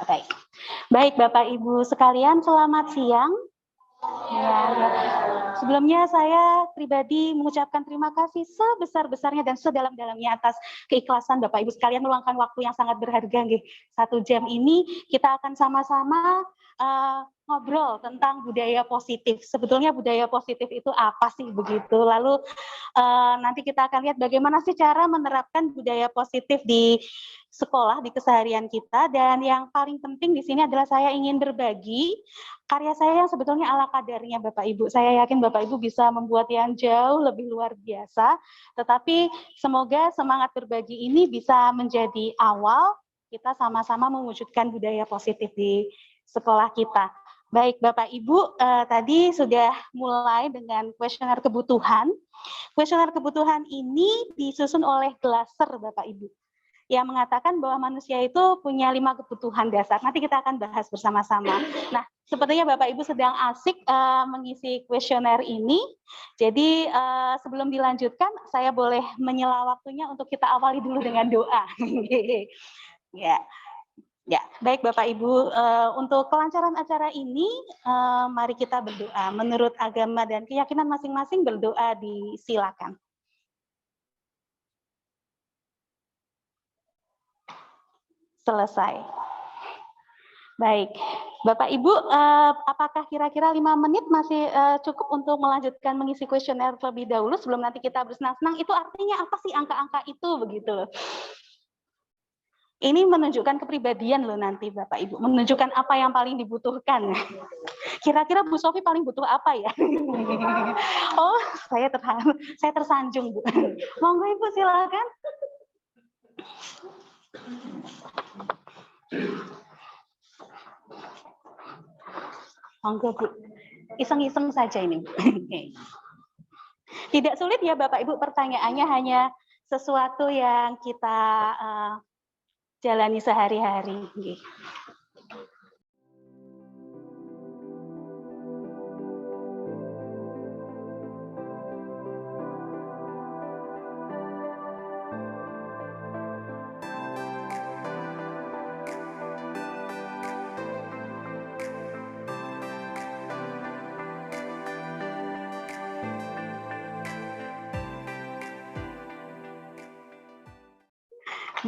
Baik. Baik, Bapak Ibu sekalian, selamat siang. Ya, ya. Sebelumnya saya pribadi mengucapkan terima kasih sebesar-besarnya dan sedalam-dalamnya atas keikhlasan Bapak Ibu sekalian meluangkan waktu yang sangat berharga nggih. 1 jam ini kita akan sama-sama ngobrol tentang budaya positif. Sebetulnya budaya positif itu apa sih begitu? Lalu nanti kita akan lihat bagaimana sih cara menerapkan budaya positif di sekolah, di keseharian kita. Dan yang paling penting di sini adalah saya ingin berbagi karya saya yang sebetulnya ala kadarnya Bapak Ibu. Saya yakin Bapak Ibu bisa membuat yang jauh lebih luar biasa, tetapi semoga semangat berbagi ini bisa menjadi awal kita sama-sama mewujudkan budaya positif di sekolah kita. Baik Bapak Ibu, tadi sudah mulai dengan kuesioner kebutuhan. Kuesioner kebutuhan ini disusun oleh Glasser Bapak Ibu, yang mengatakan bahwa manusia itu punya 5 kebutuhan dasar. Nanti kita akan bahas bersama-sama. Nah, sepertinya Bapak Ibu sedang asik mengisi kuesioner ini. Jadi sebelum dilanjutkan, saya boleh menyela waktunya untuk kita awali dulu dengan doa. Ya. Ya, baik Bapak Ibu, untuk kelancaran acara ini, mari kita berdoa. Menurut agama dan keyakinan masing-masing berdoa disilakan. Selesai. Baik, Bapak Ibu, apakah kira-kira 5 menit masih cukup untuk melanjutkan mengisi kuesioner terlebih dahulu sebelum nanti kita bersenang-senang? Itu artinya apa sih angka-angka itu begitu loh? Ini menunjukkan kepribadian loh nanti Bapak Ibu, menunjukkan apa yang paling dibutuhkan. Kira-kira Bu Sofi paling butuh apa ya? Oh, saya tersanjung Bu. Monggo Ibu silakan. Monggo Bu, iseng-iseng saja ini. Tidak sulit ya Bapak Ibu, pertanyaannya hanya sesuatu yang kita jalani sehari-hari.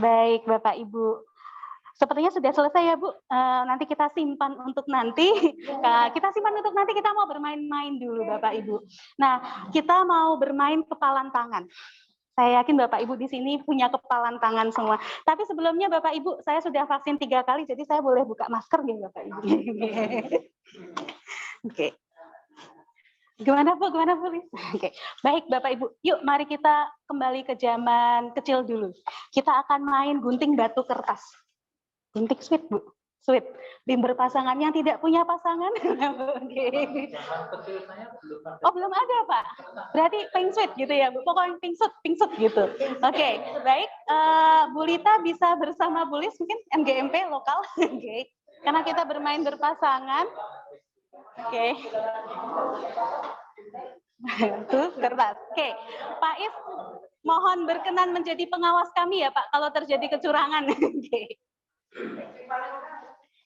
Baik, Bapak Ibu. Sepertinya sudah selesai ya, Bu. Nanti kita simpan untuk nanti. Kita mau bermain-main dulu, Bapak Ibu. Nah, kita mau bermain kepalan tangan. Saya yakin Bapak Ibu di sini punya kepalan tangan semua. Tapi sebelumnya Bapak Ibu, saya sudah vaksin 3 kali, jadi saya boleh buka masker nggih, Bapak Ibu? Oke. Gimana Bu? Oke. Baik Bapak Ibu, yuk mari kita kembali ke zaman kecil dulu. Kita akan main gunting batu kertas. Gunting sweet Bu, sweet. Tim berpasangan yang tidak punya pasangan. Oh belum ada Pak. Berarti pink sweet gitu ya Bu. Pokoknya pink sweet gitu. Oke, baik. Bu Lita bisa bersama Bu Lis mungkin MGMP lokal. Oke. Karena kita bermain berpasangan. Oke. Tuh, kertas. Oke, Pak Is, mohon berkenan menjadi pengawas kami ya Pak, kalau terjadi kecurangan. Oke.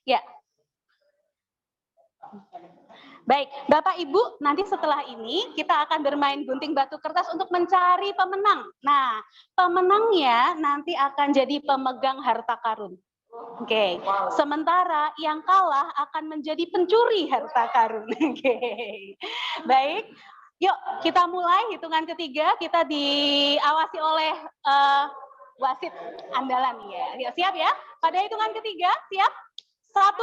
Ya. Baik, Bapak Ibu, nanti setelah ini kita akan bermain gunting batu kertas untuk mencari pemenang. Nah, pemenangnya nanti akan jadi pemegang harta karun. Oke, sementara yang kalah akan menjadi pencuri harta karun. Oke, baik. Yuk, kita mulai hitungan ketiga. Kita diawasi oleh wasit andalan ya. Siap ya? Pada hitungan ketiga, siap? 1.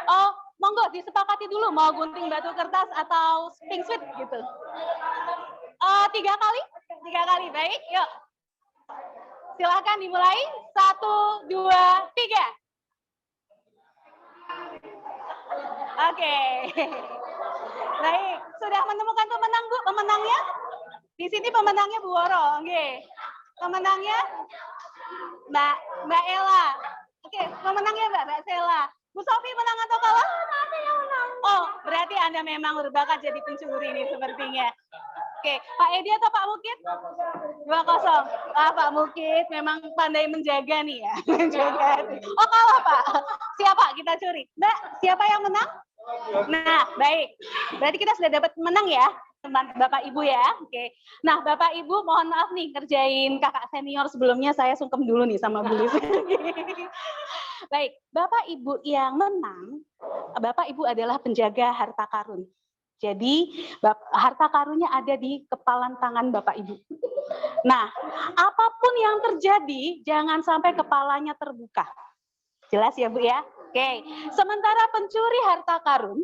Oh, monggo disepakati dulu mau gunting batu kertas atau pink sweet gitu. 3 kali? 3 kali, baik. Yuk. Silahkan dimulai. 1, 2, 3. Oke. Baik, sudah menemukan pemenang Bu? Pemenangnya? Di sini pemenangnya Bu Woro. Oke. Pemenangnya Mbak Ella. Oke, pemenangnya Mbak Sela. Bu Sofi menang atau kalah? Oh, berarti Anda memang berbakat jadi pencuri nih sepertinya. Oke, Pak Edi atau Pak Mukit? 2-0. Pak Mukit memang pandai menjaga nih ya. Menjaga. Oh kalah Pak. Siap kita curi. Mbak, siapa yang menang? Nah, baik. Berarti kita sudah dapat menang ya, teman Bapak Ibu ya. Oke. Nah, Bapak Ibu mohon maaf nih kerjain kakak senior sebelumnya, saya sungkem dulu nih sama Bu Liz. Baik, Bapak Ibu yang menang, Bapak Ibu adalah penjaga harta karun. Jadi harta karunnya ada di kepalan tangan Bapak Ibu. Nah, apapun yang terjadi, jangan sampai kepalanya terbuka. Jelas ya Bu ya? Oke, sementara pencuri harta karun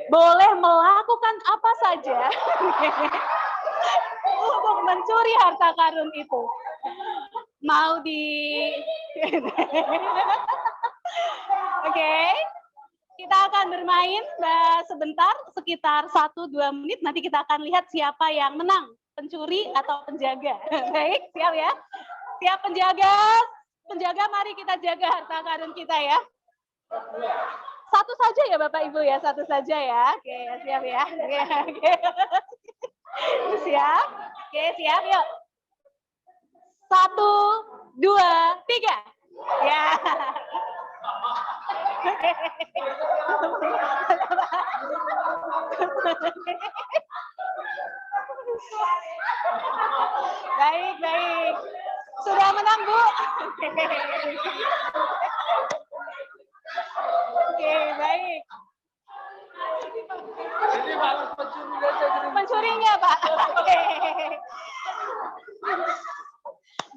boleh melakukan apa saja untuk mencuri harta karun itu. Mau di... Oke, kita akan bermain sebentar, sekitar 1-2 menit, nanti kita akan lihat siapa yang menang, pencuri atau penjaga. Baik, siap ya? Siap penjaga? Penjaga, mari kita jaga harta karun kita ya. Satu saja ya Bapak Ibu ya, satu saja ya. Oke, siap ya. Oke. Siap? Oke, siap yuk. 1, 2, 3. Ya. Baik, baik. Sudah menang, Bu? Oke, baik. Ini malah Pencurinya, Pak. Oke.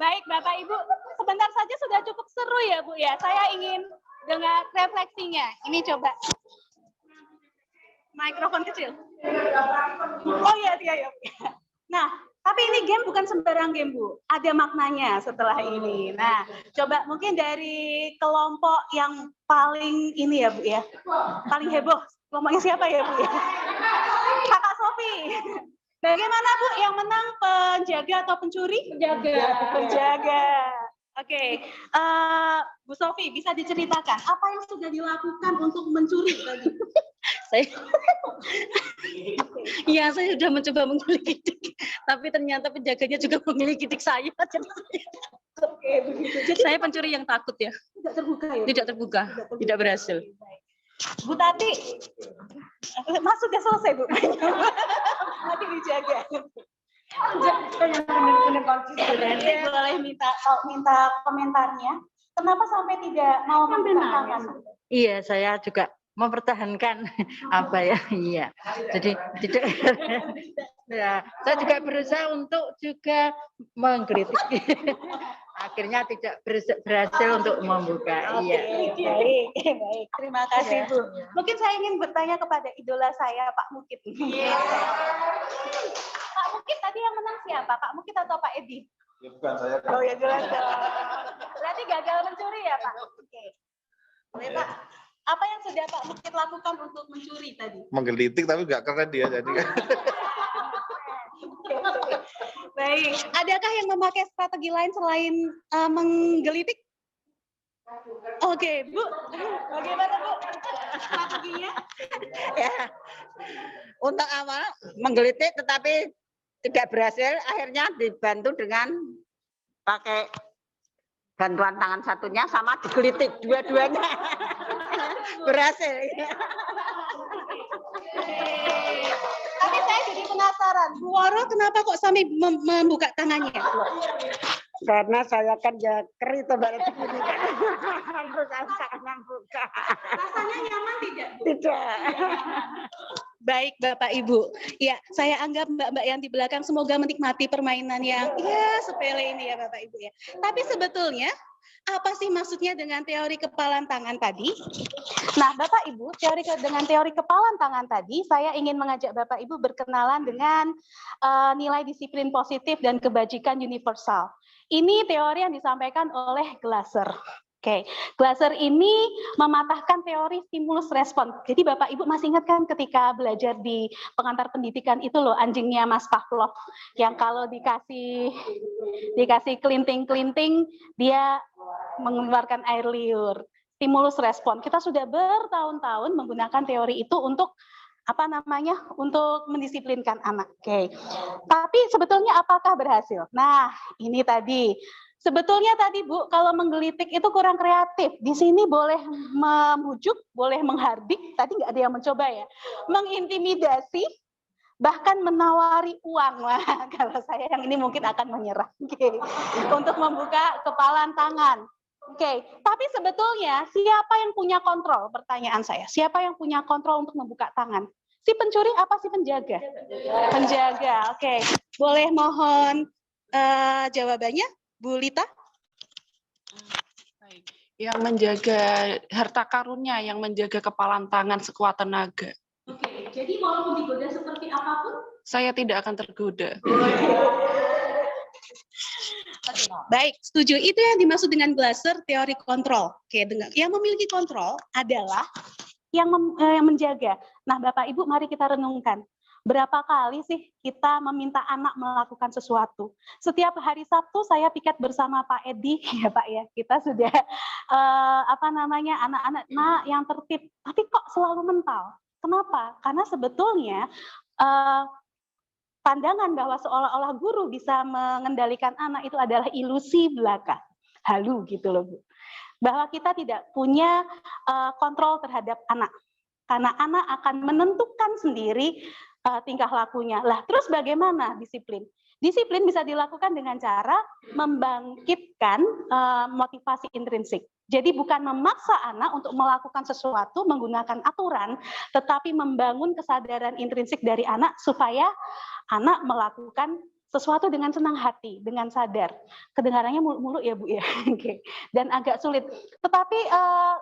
Baik, Bapak Ibu, sebentar saja sudah cukup seru ya, Bu ya. Saya ingin dengar refleksinya. Ini coba. Mikrofon kecil. Oh iya, iya. Nah, tapi ini game bukan sembarang game, Bu. Ada maknanya setelah ini. Nah, coba mungkin dari kelompok yang paling ini ya, Bu ya. Paling heboh. Kelompoknya siapa ya, Bu ya? Kakak Sofi. Bagaimana, Bu, yang menang penjaga atau pencuri? Penjaga. Penjaga. Oke. Bu Sofi, bisa diceritakan apa yang sudah dilakukan untuk mencuri tadi? Iya, saya sudah mencoba menggelitik, tapi ternyata penjaganya juga menggelitik saya. Oke, begitu. Jadi Saya pencuri yang takut ya. tidak terbuka ya? Tidak terbuka, tidak berhasil. Bu Tati, masuk sudah selesai Bu. Nanti dijaga. Boleh minta komentarnya. Kenapa sampai tidak mau mempertahankan? Iya, saya juga mempertahankan apa ya, iya. Jadi tidak. Ya, saya juga berusaha untuk juga menggelitik. Akhirnya tidak berhasil untuk membuka. Iya. Baik, baik. Terima kasih Bu. Mungkin saya ingin bertanya kepada idola saya Pak Mukit. Pak Mukit tadi yang menang siapa? Pak Mukit atau Pak Edi? Ya bukan saya. Oh ya jelas dong. Berarti gagal mencuri ya Pak? Oke. Boleh Pak. Apa yang sudah Pak Mukit lakukan untuk mencuri tadi? Menggelitik tapi nggak keren dia jadi. Baik. Adakah yang memakai strategi lain selain menggelitik? Oke, Bu. Bagaimana Bu strateginya? Ya. Untuk awal menggelitik tetapi tidak berhasil, akhirnya dibantu dengan pakai bantuan tangan satunya sama digelitik dua-duanya. Berhasil. Tapi saya jadi penasaran, Bu Woro kenapa kok sampai membuka tangannya? Karena saya kan ya keri tuh baru begini kan. Harus saya buka. Rasanya nyaman tidak, Bu? Tidak. Baik Bapak Ibu. Ya, saya anggap Mbak-mbak yang di belakang semoga menikmati permainan yang ya sepele ini ya Bapak Ibu ya. Tapi sebetulnya apa sih maksudnya dengan teori kepalan tangan tadi? Nah, Bapak Ibu, dengan teori kepalan tangan tadi, saya ingin mengajak Bapak Ibu berkenalan dengan nilai disiplin positif dan kebajikan universal. Ini teori yang disampaikan oleh Glasser. Oke, Glasser ini mematahkan teori stimulus respon. Jadi Bapak Ibu masih ingat kan ketika belajar di pengantar pendidikan itu loh anjingnya Mas Pavlov yang kalau dikasih kelinting-kelinting dia mengeluarkan air liur. Stimulus respon. Kita sudah bertahun-tahun menggunakan teori itu untuk untuk mendisiplinkan anak. Oke. Tapi sebetulnya apakah berhasil? Nah, ini tadi Sebetulnya tadi Bu, kalau menggelitik itu kurang kreatif. Di sini boleh memujuk, boleh menghardik, tadi nggak ada yang mencoba ya. Mengintimidasi, bahkan menawari uang. Wah, kalau saya yang ini mungkin akan menyerah. Oke. Untuk membuka kepalan tangan. Oke, tapi sebetulnya siapa yang punya kontrol? Pertanyaan saya, siapa yang punya kontrol untuk membuka tangan? Si pencuri apa si penjaga? Penjaga. Oke, boleh mohon jawabannya, Bu Lita? Yang menjaga harta karunnya, yang menjaga kepalan tangan sekuat tenaga. Oke, jadi walaupun digoda seperti apapun, Saya tidak akan tergoda. baik, setuju. Itu yang dimaksud dengan Glasser teori kontrol. Oke, yang memiliki kontrol adalah yang menjaga. Nah, Bapak Ibu, mari kita renungkan. Berapa kali sih kita meminta anak melakukan sesuatu? Setiap hari Sabtu saya piket bersama Pak Edi, ya Pak ya. Kita sudah anak-anak yang tertib, tapi kok selalu mental. Kenapa? Karena sebetulnya pandangan bahwa seolah-olah guru bisa mengendalikan anak itu adalah ilusi belaka, halu gitu loh Bu. Bahwa kita tidak punya kontrol terhadap anak, karena anak akan menentukan sendiri tingkah lakunya. Lah, terus bagaimana disiplin? Disiplin bisa dilakukan dengan cara membangkitkan motivasi intrinsik. Jadi bukan memaksa anak untuk melakukan sesuatu menggunakan aturan, tetapi membangun kesadaran intrinsik dari anak supaya anak melakukan sesuatu dengan senang hati, dengan sadar. Kedengarannya muluk-muluk ya Bu ya, Oke. Dan agak sulit. Tetapi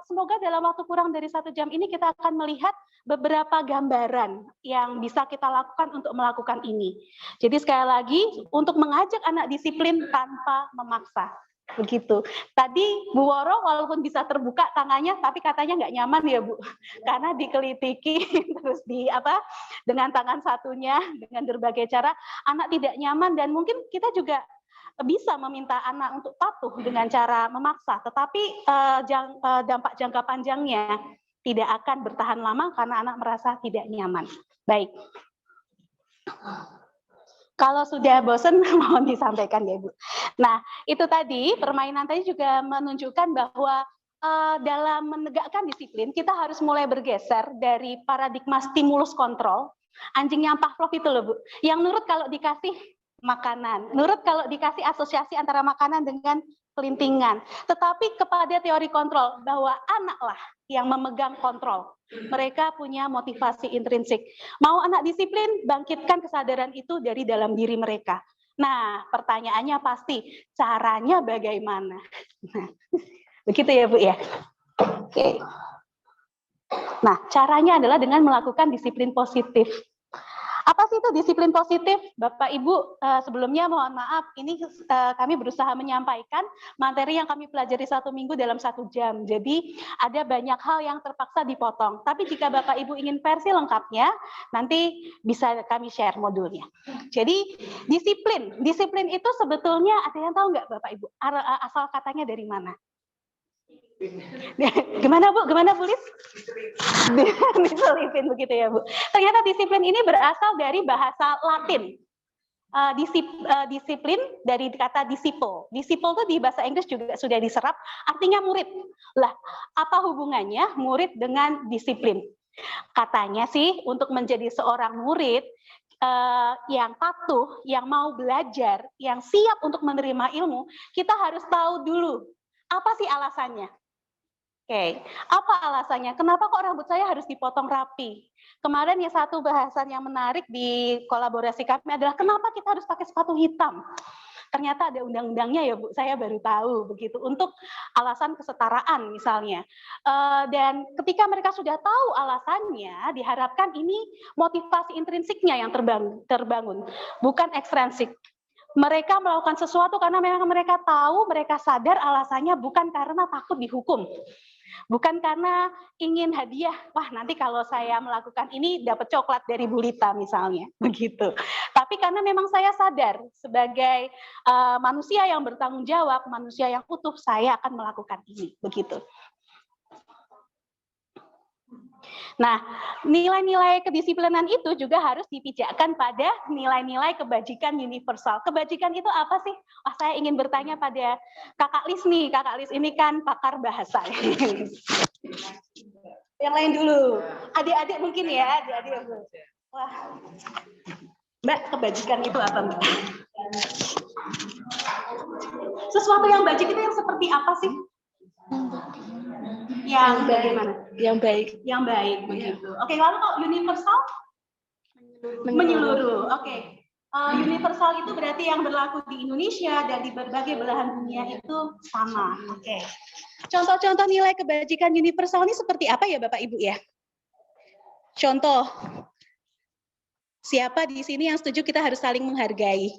semoga dalam waktu kurang dari 1 jam ini kita akan melihat beberapa gambaran yang bisa kita lakukan untuk melakukan ini. Jadi sekali lagi, untuk mengajak anak disiplin tanpa memaksa. Begitu. Tadi Bu Woro walaupun bisa terbuka tangannya, tapi katanya nggak nyaman ya Bu, karena dikelitiki terus dengan tangan satunya dengan berbagai cara, anak tidak nyaman dan mungkin kita juga bisa meminta anak untuk patuh dengan cara memaksa, tetapi dampak jangka panjangnya tidak akan bertahan lama karena anak merasa tidak nyaman. Baik. Kalau sudah bosan, mohon disampaikan ya Bu. Nah, itu tadi, permainan tadi juga menunjukkan bahwa dalam menegakkan disiplin, kita harus mulai bergeser dari paradigma stimulus kontrol. Anjing yang Pavlov itu loh Bu, yang nurut kalau dikasih makanan, nurut kalau dikasih asosiasi antara makanan dengan kelintingan. Tetapi kepada teori kontrol, bahwa anaklah yang memegang kontrol. Mereka punya motivasi intrinsik. Mau anak disiplin, bangkitkan kesadaran itu dari dalam diri mereka. Nah, pertanyaannya pasti, caranya bagaimana? Nah, begitu ya Bu ya? Oke. Nah, caranya adalah dengan melakukan disiplin positif. Apa sih itu disiplin positif? Bapak Ibu, sebelumnya mohon maaf, ini kami berusaha menyampaikan materi yang kami pelajari 1 minggu dalam 1 jam. Jadi ada banyak hal yang terpaksa dipotong. Tapi jika Bapak Ibu ingin versi lengkapnya, nanti bisa kami share modulnya. Jadi disiplin itu sebetulnya ada yang tahu nggak Bapak Ibu? Asal katanya dari mana? Gimana Bu Lis? Diselipin begitu ya Bu. Ternyata disiplin ini berasal dari bahasa Latin. Disiplin dari kata disciple. Disciple itu di bahasa Inggris juga sudah diserap, artinya murid. Lah, apa hubungannya murid dengan disiplin? Katanya sih untuk menjadi seorang murid yang patuh, yang mau belajar, yang siap untuk menerima ilmu, kita harus tahu dulu apa sih alasannya. Oke, apa alasannya? Kenapa kok rambut saya harus dipotong rapi? Kemarin ya satu bahasan yang menarik di kolaborasi kami adalah kenapa kita harus pakai sepatu hitam? Ternyata ada undang-undangnya ya Bu, saya baru tahu begitu, untuk alasan kesetaraan misalnya. Dan ketika mereka sudah tahu alasannya, diharapkan ini motivasi intrinsiknya yang terbangun, bukan ekstrinsik. Mereka melakukan sesuatu karena memang mereka tahu, mereka sadar alasannya bukan karena takut dihukum. Bukan karena ingin hadiah, wah nanti kalau saya melakukan ini dapat coklat dari Bu Lita misalnya, begitu. Tapi karena memang saya sadar sebagai manusia yang bertanggung jawab, manusia yang utuh, saya akan melakukan ini, begitu. Nah, nilai-nilai kedisiplinan itu juga harus dipijakkan pada nilai-nilai kebajikan universal. Kebajikan itu apa sih? Wah, saya ingin bertanya pada Kakak Lis nih. Kakak Lis ini kan pakar bahasa. Yang lain dulu. Adik-adik mungkin ya, adik-adik. Wah. Mbak, kebajikan itu apa, Mbak? Sesuatu yang bajik itu yang seperti apa sih? Yang bagaimana? Yang baik. Yang baik begitu. Oke, lalu kalau universal? Menyeluruh. Oke. Universal itu berarti yang berlaku di Indonesia dan di berbagai belahan dunia itu sama. Oke. Contoh-contoh nilai kebajikan universal ini seperti apa ya Bapak Ibu ya? Contoh. Siapa di sini yang setuju kita harus saling menghargai?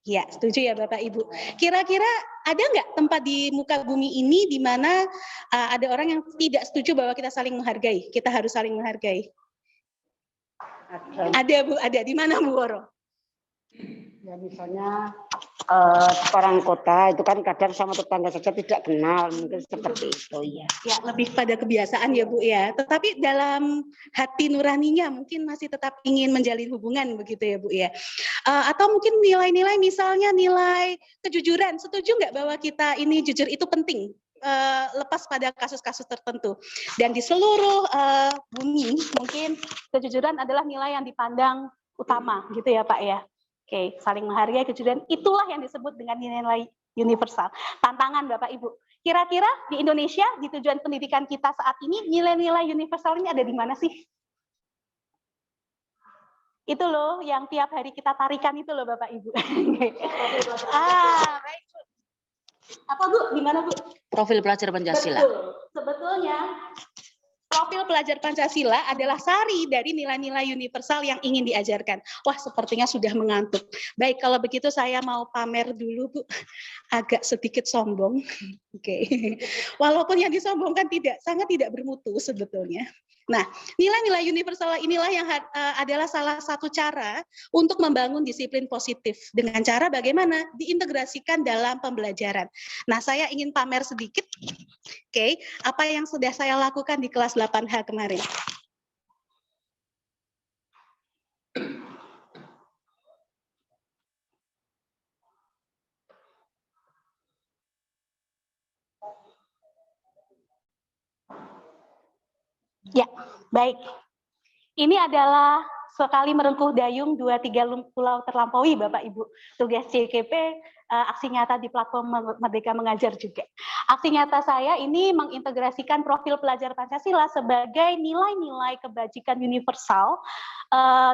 Ya, setuju ya Bapak Ibu. Kira-kira ada nggak tempat di muka bumi ini di mana ada orang yang tidak setuju bahwa kita saling menghargai? Kita harus saling menghargai. Ada Bu, ada. Di mana Bu Woro? Ya misalnya orang kota itu kan kadang sama tetangga saja tidak kenal, mungkin seperti itu ya. Ya, lebih pada kebiasaan ya Bu ya. Tetapi dalam hati nuraninya mungkin masih tetap ingin menjalin hubungan begitu ya Bu ya. Atau mungkin nilai-nilai misalnya nilai kejujuran. Setuju nggak bahwa kita ini jujur itu penting? Lepas pada kasus-kasus tertentu. Dan di seluruh bumi mungkin kejujuran adalah nilai yang dipandang utama gitu ya Pak ya. Oke, saling menghargai kejujuran itulah yang disebut dengan nilai universal. Tantangan Bapak Ibu. Kira-kira di Indonesia di tujuan pendidikan kita saat ini nilai-nilai universal ini ada di mana sih? Itu loh yang tiap hari kita tarikan itu loh Bapak Ibu. Baik Bu. Apa Bu? Di mana Bu? Profil pelajar Pancasila. Betul. Sebetulnya profil pelajar Pancasila adalah sari dari nilai-nilai universal yang ingin diajarkan. Wah, sepertinya sudah mengantuk. Baik, kalau begitu saya mau pamer dulu, Bu. Agak sedikit sombong. Oke. Walaupun yang disombongkan sangat tidak bermutu sebetulnya. Nah, nilai-nilai universal inilah yang adalah salah satu cara untuk membangun disiplin positif. Dengan cara bagaimana? Diintegrasikan dalam pembelajaran. Nah, saya ingin pamer sedikit. Oke, apa yang sudah saya lakukan di kelas 8H kemarin. Ya, baik. Ini adalah sekali merengkuh dayung 2-3 pulau terlampaui Bapak Ibu. Tugas CKP aksi nyata di platform Merdeka Mengajar juga. Aksi nyata saya ini mengintegrasikan profil pelajar Pancasila sebagai nilai-nilai kebajikan universal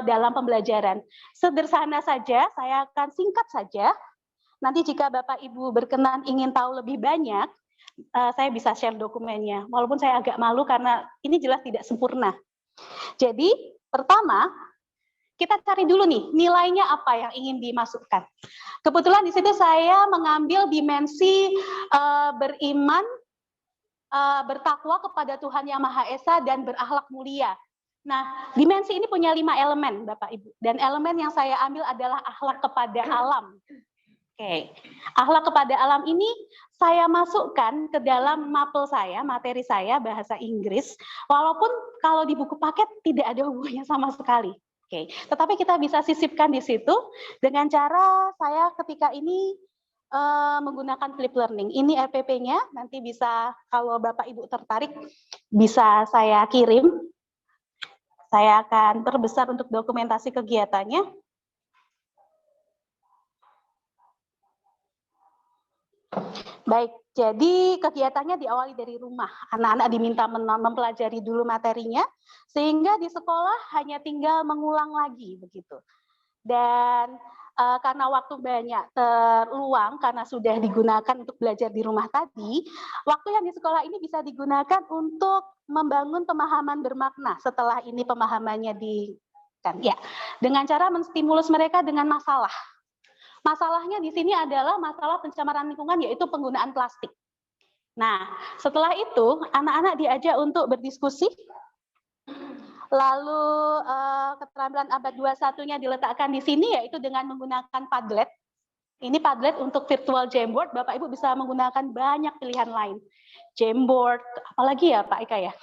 dalam pembelajaran. Sederhana saja, saya akan singkat saja. Nanti jika Bapak Ibu berkenan ingin tahu lebih banyak, saya bisa share dokumennya. Walaupun saya agak malu karena ini jelas tidak sempurna. Jadi, pertama, kita cari dulu nih, nilainya apa yang ingin dimasukkan. Kebetulan di situ saya mengambil dimensi beriman, bertakwa kepada Tuhan Yang Maha Esa, dan berakhlak mulia. Nah, dimensi ini punya 5 elemen, Bapak Ibu. Dan elemen yang saya ambil adalah akhlak kepada alam. Oke, akhlak kepada alam ini saya masukkan ke dalam mapel saya, materi saya, bahasa Inggris, walaupun kalau di buku paket tidak ada hubungannya sama sekali. Oke, tetapi kita bisa sisipkan di situ dengan cara saya ketika ini menggunakan flip learning. Ini RPP-nya, nanti bisa kalau Bapak Ibu tertarik bisa saya kirim. Saya akan perbesar untuk dokumentasi kegiatannya. Baik, jadi kegiatannya diawali dari rumah. Anak-anak diminta mempelajari dulu materinya, sehingga di sekolah hanya tinggal mengulang lagi begitu. Dan karena waktu banyak terluang, karena sudah digunakan untuk belajar di rumah tadi, waktu yang di sekolah ini bisa digunakan untuk membangun pemahaman bermakna setelah ini pemahamannya dengan cara menstimulus mereka dengan masalah. Masalahnya di sini adalah masalah pencemaran lingkungan, yaitu penggunaan plastik. Nah, setelah itu anak-anak diajak untuk berdiskusi, lalu keterampilan abad 21-nya diletakkan di sini, yaitu dengan menggunakan Padlet. Ini Padlet untuk virtual Jamboard, Bapak Ibu bisa menggunakan banyak pilihan lain. Jamboard, apalagi ya Pak Eka ya?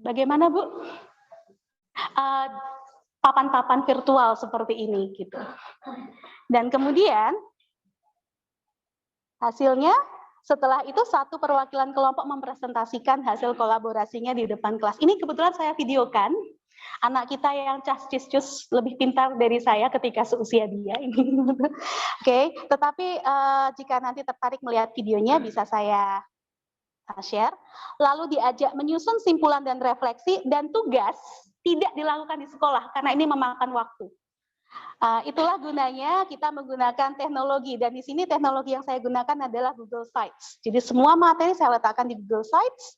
Bagaimana Bu? Papan-papan virtual seperti ini gitu. Dan kemudian hasilnya setelah itu satu perwakilan kelompok mempresentasikan hasil kolaborasinya di depan kelas. Ini kebetulan saya videokan anak kita yang cus lebih pintar dari saya ketika seusia dia ini. Oke, tetapi jika nanti tertarik melihat videonya bisa saya share. Lalu diajak menyusun simpulan dan refleksi dan tugas tidak dilakukan di sekolah karena ini memakan waktu. Itulah gunanya kita menggunakan teknologi dan di sini teknologi yang saya gunakan adalah Google Sites. Jadi semua materi saya letakkan di Google Sites,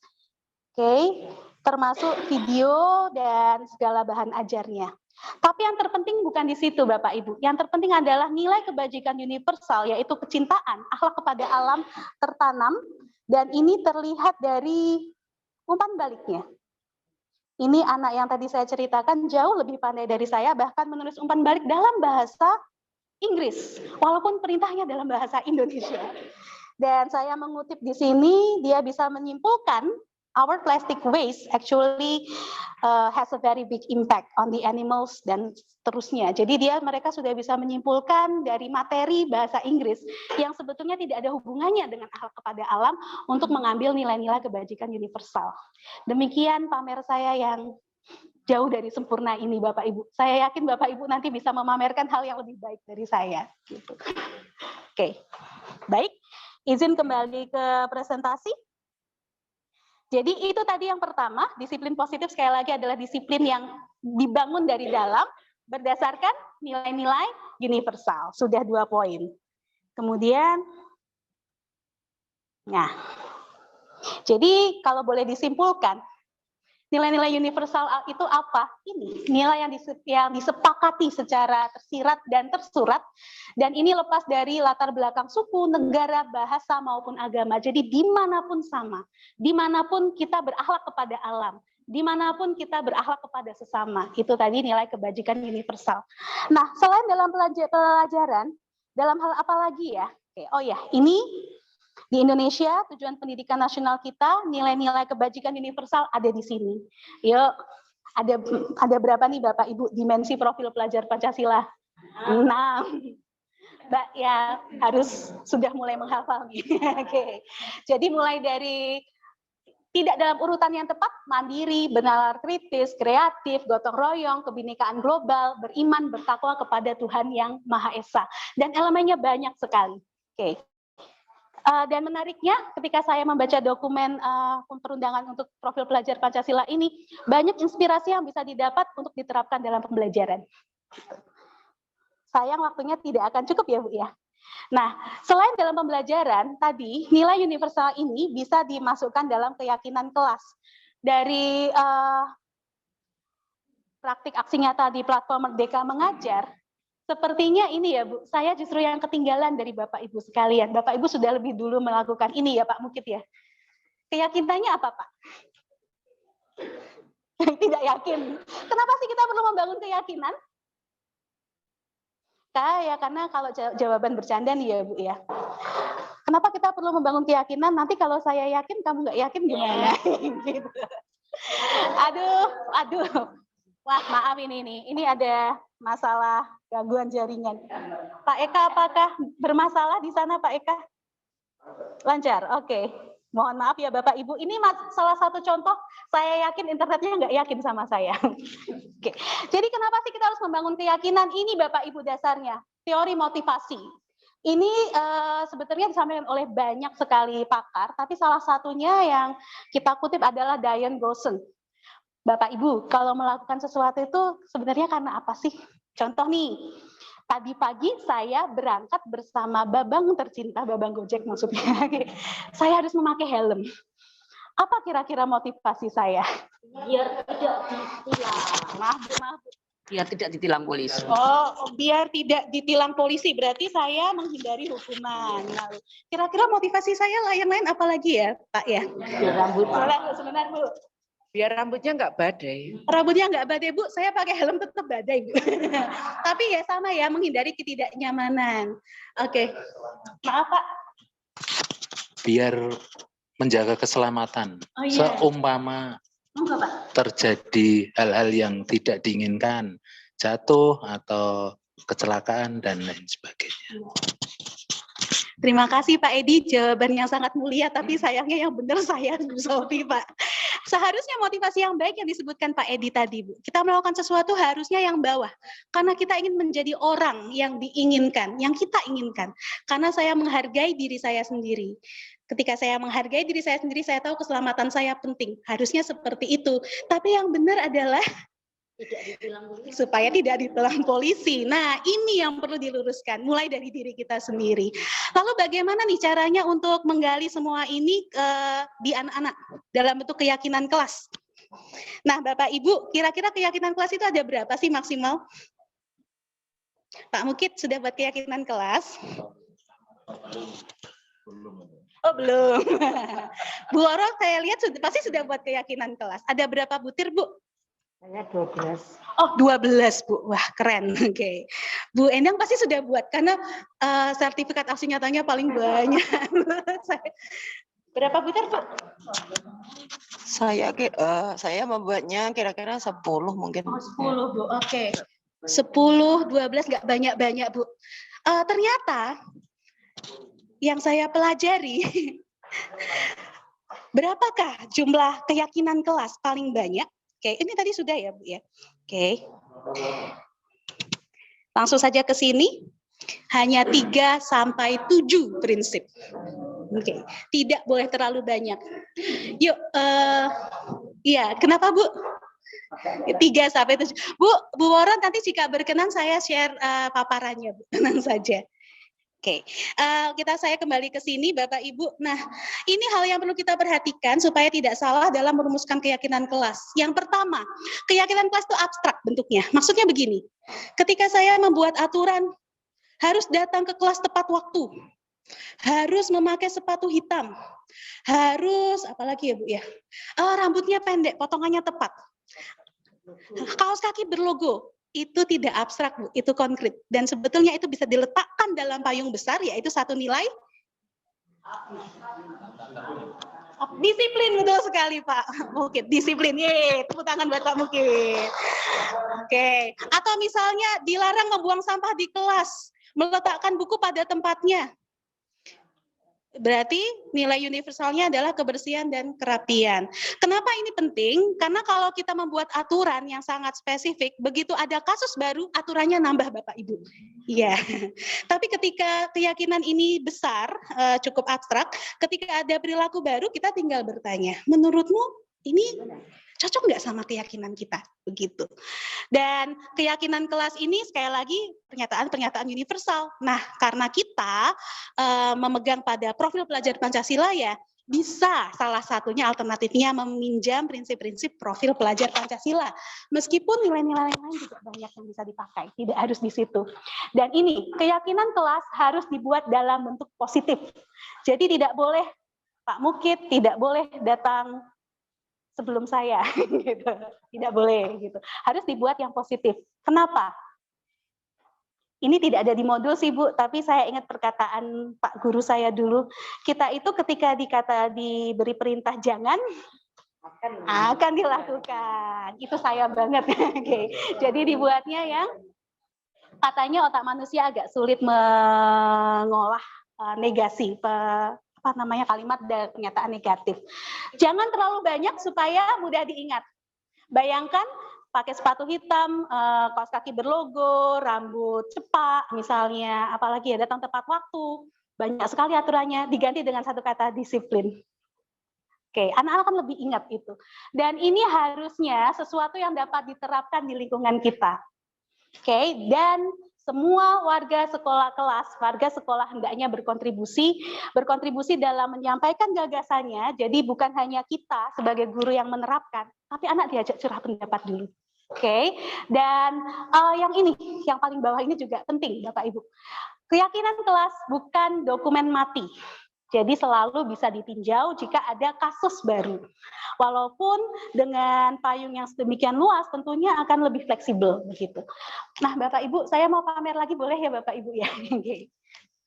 termasuk video dan segala bahan ajarnya. Tapi yang terpenting bukan di situ Bapak Ibu. Yang terpenting adalah nilai kebajikan universal yaitu kecintaan, akhlak kepada alam tertanam dan ini terlihat dari umpan baliknya. Ini anak yang tadi saya ceritakan jauh lebih pandai dari saya, bahkan menulis umpan balik dalam bahasa Inggris, walaupun perintahnya dalam bahasa Indonesia. Dan saya mengutip di sini, dia bisa menyimpulkan, our plastic waste actually has a very big impact on the animals dan seterusnya. Jadi mereka sudah bisa menyimpulkan dari materi bahasa Inggris yang sebetulnya tidak ada hubungannya dengan akhlak kepada alam untuk mengambil nilai-nilai kebajikan universal. Demikian pamer saya yang jauh dari sempurna ini Bapak Ibu. Saya yakin Bapak Ibu nanti bisa memamerkan hal yang lebih baik dari saya. Gitu. Oke, baik. Izin kembali ke presentasi. Jadi itu tadi yang pertama, disiplin positif sekali lagi adalah disiplin yang dibangun dari dalam berdasarkan nilai-nilai universal. Sudah 2 poin. Kemudian, nah, jadi kalau boleh disimpulkan, nilai-nilai universal itu apa? Ini nilai yang disepakati secara tersirat dan tersurat, dan ini lepas dari latar belakang suku, negara, bahasa maupun agama. Jadi dimanapun sama, dimanapun kita berakhlak kepada alam, dimanapun kita berakhlak kepada sesama. Itu tadi nilai kebajikan universal. Nah, selain dalam pelajaran, dalam hal apa lagi ya? Oh ya, ini di Indonesia, tujuan pendidikan nasional kita, nilai-nilai kebajikan universal ada di sini. Yuk, ada berapa nih Bapak Ibu dimensi profil pelajar Pancasila? 6. Mbak ya harus sudah mulai menghafal nih. Oke. Jadi mulai dari tidak dalam urutan yang tepat, mandiri, benalar kritis, kreatif, gotong royong, kebinekaan global, beriman, bertakwa kepada Tuhan yang Maha Esa. Dan elemennya banyak sekali. Oke. Dan menariknya ketika saya membaca dokumen perundangan untuk profil pelajar Pancasila ini, banyak inspirasi yang bisa didapat untuk diterapkan dalam pembelajaran. Sayang waktunya tidak akan cukup ya Bu ya. Nah, selain dalam pembelajaran, tadi nilai universal ini bisa dimasukkan dalam keyakinan kelas. Dari praktik aksi nyata di platform Merdeka Mengajar, sepertinya ini ya Bu, saya justru yang ketinggalan dari Bapak Ibu sekalian. Bapak Ibu sudah lebih dulu melakukan ini ya Pak Mukit ya. Keyakinannya apa Pak? Tidak yakin. Kenapa sih kita perlu membangun keyakinan? Karena kalau jawaban bercanda nih ya Bu ya. Kenapa kita perlu membangun keyakinan? Nanti kalau saya yakin, kamu nggak yakin gimana? Gitu. Aduh. Wah, maaf ini ada masalah gangguan jaringan. Pak Eka, apakah bermasalah di sana Pak Eka? Lancar, oke. Mohon maaf ya Bapak Ibu, ini salah satu contoh, saya yakin internetnya nggak yakin sama saya. Oke. Jadi kenapa sih kita harus membangun keyakinan? Ini Bapak Ibu dasarnya, teori motivasi. Ini sebetulnya disampaikan oleh banyak sekali pakar, tapi salah satunya yang kita kutip adalah Diane Gosson. Bapak Ibu, kalau melakukan sesuatu itu sebenarnya karena apa sih? Contoh nih, tadi pagi saya berangkat bersama Babang tercinta, Babang Gojek maksudnya. Saya harus memakai helm. Apa kira-kira motivasi saya? Biar tidak ditilang. Maaf. Biar tidak ditilang polisi. Oh, biar tidak ditilang polisi. Berarti saya menghindari hukuman. Lalu, kira-kira motivasi saya yang lain apa lagi ya, Pak ya? Biar rambut. Sebentar, Bu. Biar rambutnya nggak badai. Rambutnya nggak badai, Bu. Saya pakai helm tetap badai, Bu. Tapi ya sama ya, menghindari ketidaknyamanan. Oke. Maaf, Pak. Biar menjaga keselamatan. Oh, iya. Seumpama Enggak, Pak. terjadi hal-hal yang tidak diinginkan, jatuh atau kecelakaan dan lain sebagainya. Terima kasih Pak Edi, jawaban yang sangat mulia, tapi sayangnya yang benar saya, Bu Sofi, Pak. Seharusnya motivasi yang baik yang disebutkan Pak Edi tadi, Bu. Kita melakukan sesuatu harusnya yang bawah, karena kita ingin menjadi orang yang diinginkan, yang kita inginkan. Karena saya menghargai diri saya sendiri. Ketika saya menghargai diri saya sendiri, saya tahu keselamatan saya penting. Harusnya seperti itu. Tapi yang benar adalah supaya tidak ditilang polisi. Nah, ini yang perlu diluruskan, mulai dari diri kita sendiri. Lalu bagaimana nih caranya untuk menggali semua ini di anak-anak dalam bentuk keyakinan kelas? Nah, Bapak Ibu, kira-kira keyakinan kelas itu ada berapa sih maksimal? Pak Mukid sudah buat keyakinan kelas? Oh, belum. Bu Oro, saya lihat pasti sudah buat keyakinan kelas. Ada berapa butir, Bu? Saya 12. Oh, 12, Bu. Wah, keren. Oke. Bu Endang pasti sudah buat, karena sertifikat aksi nyatanya paling banyak. Berapa butir, Bu? Saya membuatnya kira-kira 10 mungkin. Oh, 10, Bu. Oke. 10, 12, nggak banyak-banyak, Bu. Ternyata yang saya pelajari, berapakah jumlah keyakinan kelas paling banyak? Oke, ini tadi sudah ya, Bu ya. Oke. Langsung saja ke sini. Hanya 3 sampai 7 prinsip. Oke, tidak boleh terlalu banyak. Yuk, iya, kenapa, Bu? 3 sampai 7. Bu Waron, nanti jika berkenan saya share paparannya, Bu. Tenang saja. Oke, saya kembali ke sini, Bapak Ibu. Nah, ini hal yang perlu kita perhatikan supaya tidak salah dalam merumuskan keyakinan kelas. Yang pertama, keyakinan kelas itu abstrak bentuknya. Maksudnya begini, ketika saya membuat aturan, harus datang ke kelas tepat waktu, harus memakai sepatu hitam, harus, apalagi ya Bu ya, rambutnya pendek, potongannya tepat, kaos kaki berlogo. Itu tidak abstrak, Bu, itu konkret. Dan sebetulnya itu bisa diletakkan dalam payung besar, yaitu satu nilai disiplin. Betul sekali, Pak Mukid. Disiplin, tepuk tangan buat Pak Mukid. Oke. Atau misalnya dilarang membuang sampah di kelas, meletakkan buku pada tempatnya. Berarti nilai universalnya adalah kebersihan dan kerapian. Kenapa ini penting? Karena kalau kita membuat aturan yang sangat spesifik, begitu ada kasus baru, aturannya nambah, Bapak Ibu. Iya. Tapi ketika keyakinan ini besar, cukup abstrak, ketika ada perilaku baru, kita tinggal bertanya, menurutmu ini cocok nggak sama keyakinan kita? Begitu. Dan keyakinan kelas ini sekali lagi pernyataan universal. Nah, karena kita memegang pada profil pelajar Pancasila ya, bisa salah satunya alternatifnya meminjam prinsip-prinsip profil pelajar Pancasila. Meskipun nilai-nilai lain juga banyak yang bisa dipakai, tidak harus di situ. Dan ini, keyakinan kelas harus dibuat dalam bentuk positif. Jadi tidak boleh, Pak Mukid, tidak boleh datang sebelum saya, gitu. Tidak boleh, gitu. Harus dibuat yang positif. Kenapa? Ini tidak ada di modul sih, Bu, tapi saya ingat perkataan Pak Guru saya dulu. Kita itu ketika diberi perintah jangan, akan dilakukan. Itu saya banget. Oke. Jadi dibuatnya yang katanya otak manusia agak sulit mengolah negasi, kalimat dan pernyataan negatif. Jangan terlalu banyak supaya mudah diingat. Bayangkan pakai sepatu hitam, kaos kaki berlogo, rambut cepak misalnya, apalagi ya datang tepat waktu. Banyak sekali aturannya, diganti dengan satu kata disiplin. Oke, anak-anak kan lebih ingat itu. Dan ini harusnya sesuatu yang dapat diterapkan di lingkungan kita. Oke, dan semua warga sekolah hendaknya berkontribusi dalam menyampaikan gagasannya. Jadi bukan hanya kita sebagai guru yang menerapkan, tapi anak diajak curah pendapat dulu. Oke, dan yang paling bawah ini juga penting, Bapak Ibu. Keyakinan kelas bukan dokumen mati. Jadi selalu bisa ditinjau jika ada kasus baru. Walaupun dengan payung yang sedemikian luas tentunya akan lebih fleksibel begitu. Nah, Bapak Ibu, saya mau pamer lagi boleh ya Bapak Ibu ya?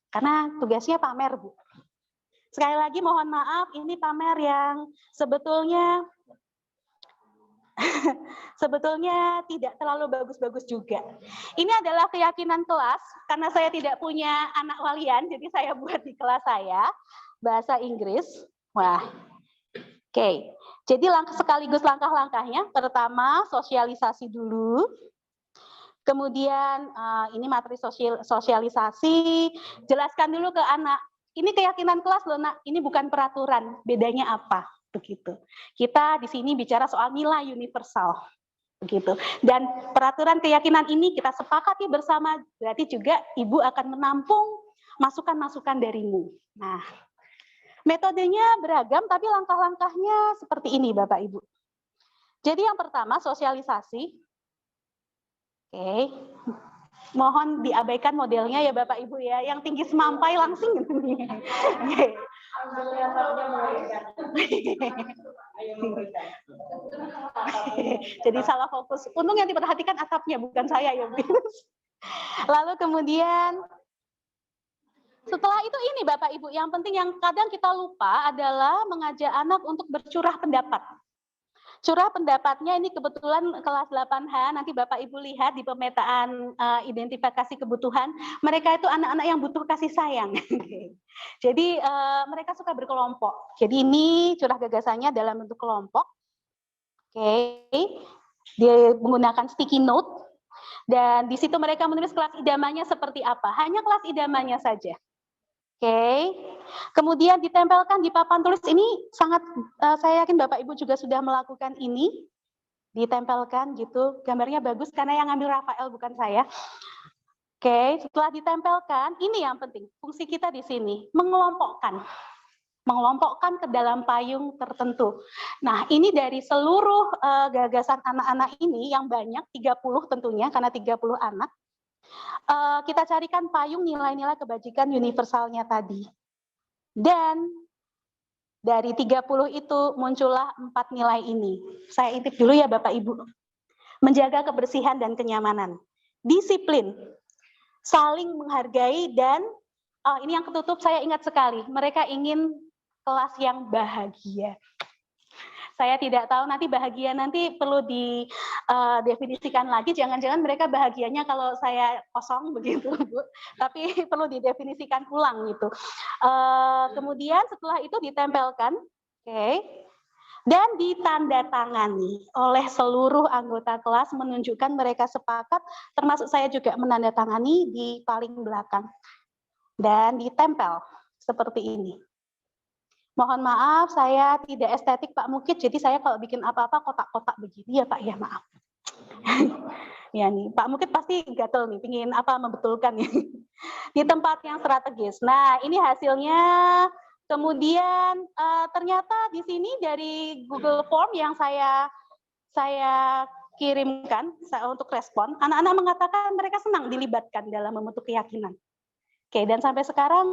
Karena tugasnya pamer, Bu. Sekali lagi mohon maaf, ini pamer yang sebetulnya Sebetulnya tidak terlalu bagus-bagus juga. Ini adalah keyakinan kelas, karena saya tidak punya anak walian, jadi saya buat di kelas saya, bahasa Inggris. Wah, oke. Jadi sekaligus langkah-langkahnya, pertama sosialisasi dulu, kemudian ini materi sosialisasi, jelaskan dulu ke anak, ini keyakinan kelas loh nak, ini bukan peraturan, bedanya apa? Begitu. Kita di sini bicara soal nilai universal. Begitu. Dan peraturan keyakinan ini kita sepakati bersama, berarti juga Ibu akan menampung masukan-masukan darimu. Nah, metodenya beragam, tapi langkah-langkahnya seperti ini Bapak Ibu. Jadi yang pertama sosialisasi. Oke. Mohon diabaikan modelnya ya Bapak Ibu ya, yang tinggi semampai langsing. Jadi salah fokus. Untung yang diperhatikan atapnya, bukan saya ya Bu. Lalu kemudian setelah itu ini Bapak Ibu, yang penting yang kadang kita lupa adalah mengajak anak untuk bercurah pendapat. Curah pendapatnya ini kebetulan kelas 8H, nanti Bapak Ibu lihat di pemetaan identifikasi kebutuhan, mereka itu anak-anak yang butuh kasih sayang. Jadi mereka suka berkelompok. Jadi ini curah gagasannya dalam bentuk kelompok. Oke, dia menggunakan sticky note, dan di situ mereka menulis kelas idamannya seperti apa. Hanya kelas idamannya saja. Oke, kemudian ditempelkan di papan tulis ini sangat, saya yakin Bapak Ibu juga sudah melakukan ini, ditempelkan gitu, gambarnya bagus karena yang ngambil Rafael bukan saya. Oke, setelah ditempelkan, ini yang penting, fungsi kita di sini, mengelompokkan ke dalam payung tertentu. Nah, ini dari seluruh gagasan anak-anak ini yang banyak, 30 tentunya, karena 30 anak, kita carikan payung nilai-nilai kebajikan universalnya tadi. Dan dari 30 itu muncullah 4 nilai ini. Saya intip dulu ya Bapak Ibu. Menjaga kebersihan dan kenyamanan. Disiplin. Saling menghargai dan ini yang ketutup saya ingat sekali. Mereka ingin kelas yang bahagia. Saya tidak tahu nanti bahagia nanti perlu didefinisikan lagi. Jangan-jangan mereka bahagianya kalau saya kosong begitu, Bu. Tapi perlu didefinisikan ulang gitu. Kemudian setelah itu ditempelkan, oke, dan ditandatangani oleh seluruh anggota kelas menunjukkan mereka sepakat, termasuk saya juga menandatangani di paling belakang dan ditempel seperti ini. Mohon maaf, saya tidak estetik Pak Mukid, jadi saya kalau bikin apa-apa kotak-kotak begini ya Pak, ya maaf. Ya nih, Pak Mukid pasti gatel nih, pingin apa membetulkan nih. Di tempat yang strategis. Nah, ini hasilnya. Kemudian ternyata di sini dari Google Form yang saya kirimkan untuk respon, anak-anak mengatakan mereka senang dilibatkan dalam membentuk keyakinan. Oke, dan sampai sekarang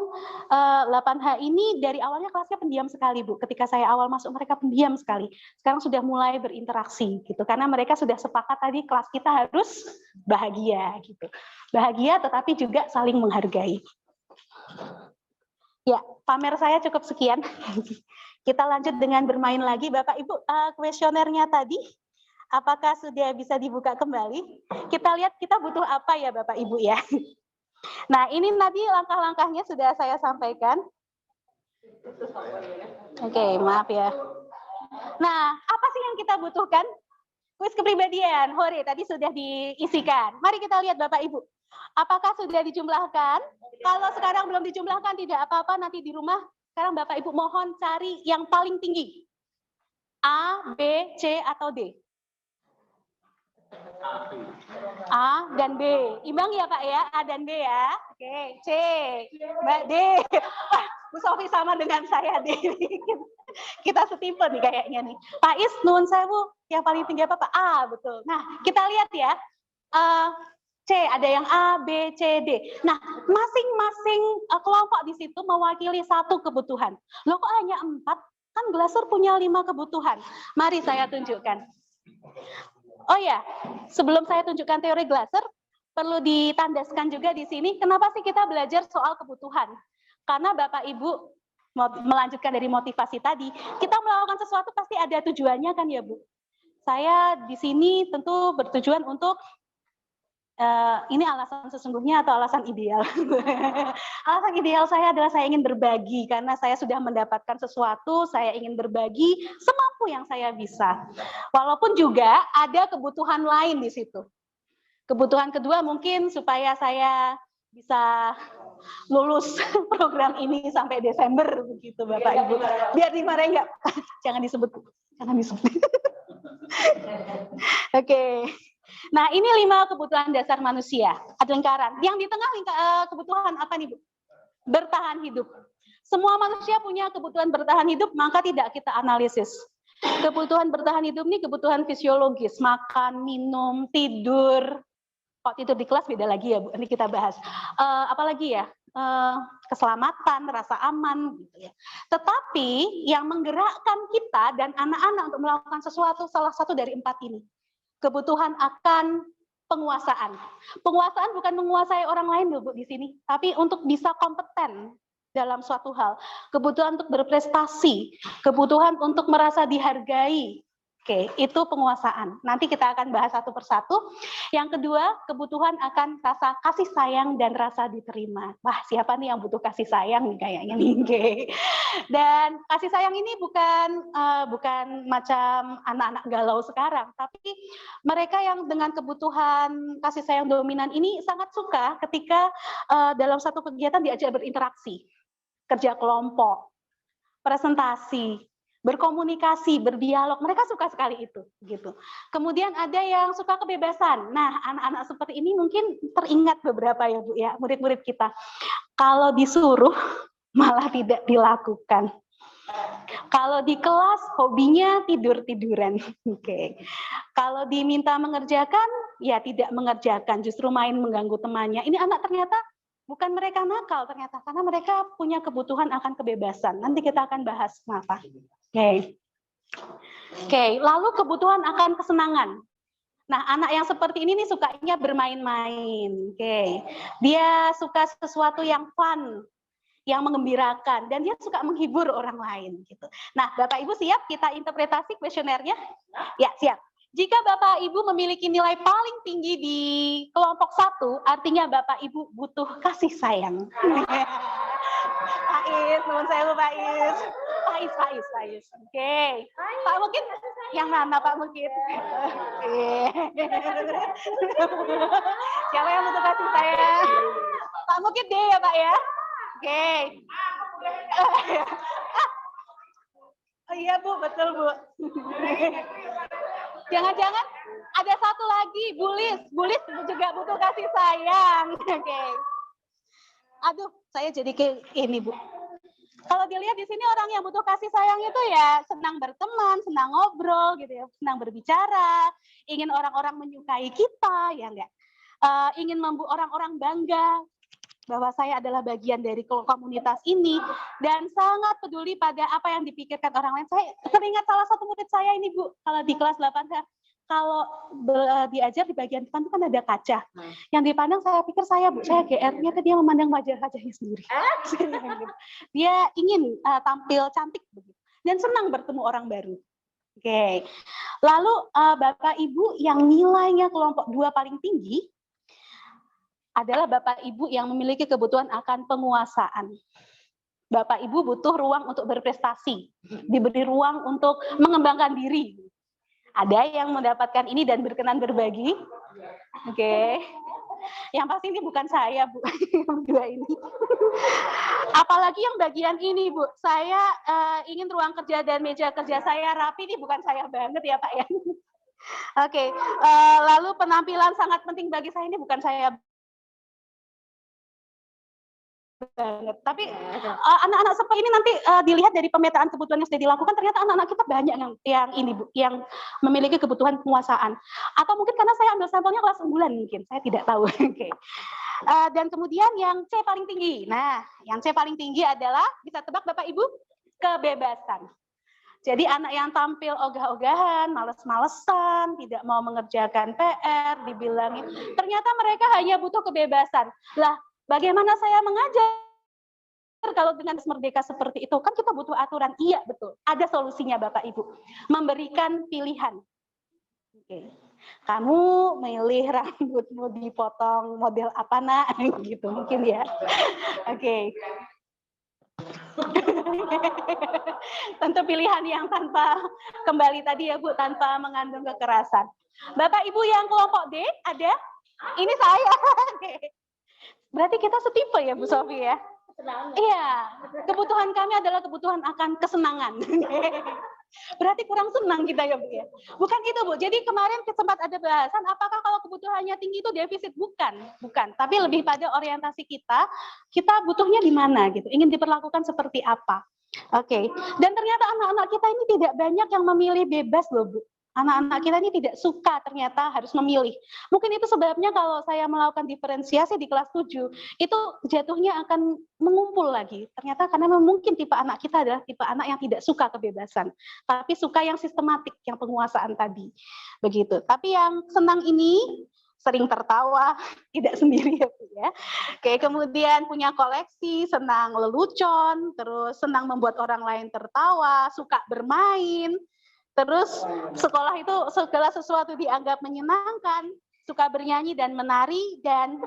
8H ini dari awalnya kelasnya pendiam sekali, Bu. Ketika saya awal masuk mereka pendiam sekali. Sekarang sudah mulai berinteraksi gitu. Karena mereka sudah sepakat tadi kelas kita harus bahagia gitu. Bahagia tetapi juga saling menghargai. Ya, pamer saya cukup sekian. Kita lanjut dengan bermain lagi. Bapak Ibu, kuesionernya tadi apakah sudah bisa dibuka kembali? Kita lihat kita butuh apa ya Bapak Ibu ya. Nah, ini tadi langkah-langkahnya sudah saya sampaikan. Oke, maaf ya. Nah, apa sih yang kita butuhkan? Kuis kepribadian, hore, tadi sudah diisikan. Mari kita lihat Bapak Ibu. Apakah sudah dijumlahkan? Kalau sekarang belum dijumlahkan, tidak apa-apa, nanti di rumah. Sekarang Bapak Ibu mohon cari yang paling tinggi. A, B, C, atau D? A dan B. Imbang ya Pak ya, A dan B ya. Oke, C, Mbak D. Wah, Bu Sofi sama dengan saya D. Kita setipe nih kayaknya nih. Pak Is, nuhun sewu, yang paling tinggi apa Pak? A, betul. Nah, kita lihat ya. C, ada yang A, B, C, D. Nah, masing-masing kelompok di situ mewakili satu kebutuhan. Loh kok hanya 4? Kan Glaser punya 5 kebutuhan. Mari saya tunjukkan. Oh ya, sebelum saya tunjukkan teori Glaser, perlu ditandaskan juga di sini, kenapa sih kita belajar soal kebutuhan? Karena Bapak Ibu melanjutkan dari motivasi tadi, kita melakukan sesuatu pasti ada tujuannya kan ya Bu? Saya di sini tentu bertujuan untuk ini alasan sesungguhnya atau alasan ideal? Alasan ideal saya adalah saya ingin berbagi karena saya sudah mendapatkan sesuatu, saya ingin berbagi semampu yang saya bisa. Walaupun juga ada kebutuhan lain di situ. Kebutuhan kedua mungkin supaya saya bisa lulus program ini sampai Desember begitu Bapak Ibu. Biar dimarahin nggak? Jangan disebut. Oke. Nah, ini 5 kebutuhan dasar manusia, ada lingkaran. Yang di tengah kebutuhan apa nih, Bu? Bertahan hidup. Semua manusia punya kebutuhan bertahan hidup, maka tidak kita analisis. Kebutuhan bertahan hidup ini kebutuhan fisiologis, makan, minum, tidur. Kok tidur di kelas beda lagi ya, Bu? Ini kita bahas. Apalagi ya? Keselamatan, rasa aman, gitu ya. Tetapi yang menggerakkan kita dan anak-anak untuk melakukan sesuatu salah satu dari 4 ini. Kebutuhan akan penguasaan. Penguasaan bukan menguasai orang lain loh, Bu, di sini, tapi untuk bisa kompeten dalam suatu hal. Kebutuhan untuk berprestasi, kebutuhan untuk merasa dihargai. Oke, itu penguasaan. Nanti kita akan bahas satu persatu. Yang kedua, kebutuhan akan rasa kasih sayang dan rasa diterima. Wah, siapa nih yang butuh kasih sayang nih kayaknya nih. Dan kasih sayang ini bukan macam anak-anak galau sekarang, tapi mereka yang dengan kebutuhan kasih sayang dominan ini sangat suka ketika dalam satu kegiatan diajak berinteraksi, kerja kelompok, presentasi, berkomunikasi, berdialog, mereka suka sekali itu, gitu. Kemudian ada yang suka kebebasan. Nah, anak-anak seperti ini mungkin teringat beberapa ya, Bu, ya, murid-murid kita. Kalau disuruh malah tidak dilakukan. Kalau di kelas hobinya tidur-tiduran. Oke. Kalau diminta mengerjakan, ya tidak mengerjakan, justru main mengganggu temannya. Ini anak ternyata bukan mereka nakal ternyata, karena mereka punya kebutuhan akan kebebasan. Nanti kita akan bahas kenapa. Oke, lalu kebutuhan akan kesenangan. Nah, anak yang seperti ini nih sukanya bermain-main. Oke, dia suka sesuatu yang fun, yang mengembirakan, dan dia suka menghibur orang lain. Gitu. Nah, Bapak Ibu siap kita interpretasi kuesionernya? Ya, siap. Jika Bapak Ibu memiliki nilai paling tinggi di kelompok 1, artinya Bapak Ibu butuh kasih sayang. Faiz, teman saya Pak Faiz. Faiz. Oke. Pak Mukid, yang mana Pak Mukid? Siapa yang butuh kasih sayang? Pak Mukid deh ya Pak ya. Oke. Oh iya Bu, betul Bu. Jangan-jangan ada satu lagi, Bulis juga butuh kasih sayang. Oke. Aduh, saya jadi ke ini Bu. Kalau dilihat di sini orang yang butuh kasih sayang itu ya senang berteman, senang ngobrol gitu ya, senang berbicara, ingin orang-orang menyukai kita, ya enggak? Ingin membuat orang-orang bangga bahwa saya adalah bagian dari komunitas ini dan sangat peduli pada apa yang dipikirkan orang lain. Saya teringat salah satu murid saya ini Bu, kalau di kelas 8 kalau diajar di bagian depan itu kan ada kaca. Yang dipandang saya pikir saya Bu, saya GR, ternyata dia memandang wajah-wajahnya sendiri. Dia ingin tampil cantik begitu dan senang bertemu orang baru. Oke. Lalu Bapak Ibu yang nilainya kelompok 2 paling tinggi adalah Bapak Ibu yang memiliki kebutuhan akan penguasaan. Bapak Ibu butuh ruang untuk berprestasi, diberi ruang untuk mengembangkan diri. Ada yang mendapatkan ini dan berkenan berbagi. Oke. Yang pasti ini bukan saya, Bu. Yang dua ini. Apalagi yang bagian ini, Bu. Saya ingin ruang kerja dan meja kerja saya rapi, ini bukan saya banget ya, Pak ya. Oke. Lalu penampilan sangat penting bagi saya, ini bukan saya banget. Tapi anak-anak seperti ini nanti dilihat dari pemetaan kebutuhan yang sudah dilakukan, ternyata anak-anak kita banyak yang ini Bu, yang memiliki kebutuhan penguasaan. Atau mungkin karena saya ambil sampelnya kelas unggulan mungkin, saya tidak tahu. Oke. Dan kemudian yang C paling tinggi. Nah, yang C paling tinggi adalah, bisa tebak Bapak Ibu, kebebasan. Jadi anak yang tampil ogah-ogahan, males-malesan, tidak mau mengerjakan PR, dibilangin, ternyata mereka hanya butuh kebebasan. Lah, bagaimana saya mengajar kalau dengan merdeka seperti itu? Kan kita butuh aturan. Iya, betul. Ada solusinya Bapak Ibu. Memberikan pilihan. Oke. Kamu milih rambutmu dipotong model apa, Nak? Gitu mungkin ya. Oke. Tentu pilihan yang tanpa kembali tadi ya Bu, tanpa mengandung kekerasan. Bapak Ibu yang kelompok D ada? Ini saya. Oke. Berarti kita setipe ya Bu Sofi ya? Iya, kebutuhan kami adalah kebutuhan akan kesenangan. Berarti kurang senang kita ya Bu ya? Bukan itu Bu, jadi kemarin sempat ada bahasan apakah kalau kebutuhannya tinggi itu defisit? Bukan. Tapi lebih pada orientasi kita butuhnya di mana gitu, ingin diperlakukan seperti apa. Oke, dan ternyata anak-anak kita ini tidak banyak yang memilih bebas loh Bu. Anak-anak kita ini tidak suka ternyata harus memilih. Mungkin itu sebabnya kalau saya melakukan diferensiasi di kelas 7, itu jatuhnya akan mengumpul lagi. Ternyata karena mungkin tipe anak kita adalah tipe anak yang tidak suka kebebasan, tapi suka yang sistematik, yang penguasaan tadi. Begitu. Tapi yang senang ini sering tertawa, tidak sendiri ya Bu ya. Oke, kemudian punya koleksi, senang lelucon, terus senang membuat orang lain tertawa, suka bermain. Terus sekolah itu segala sesuatu dianggap menyenangkan, suka bernyanyi dan menari dan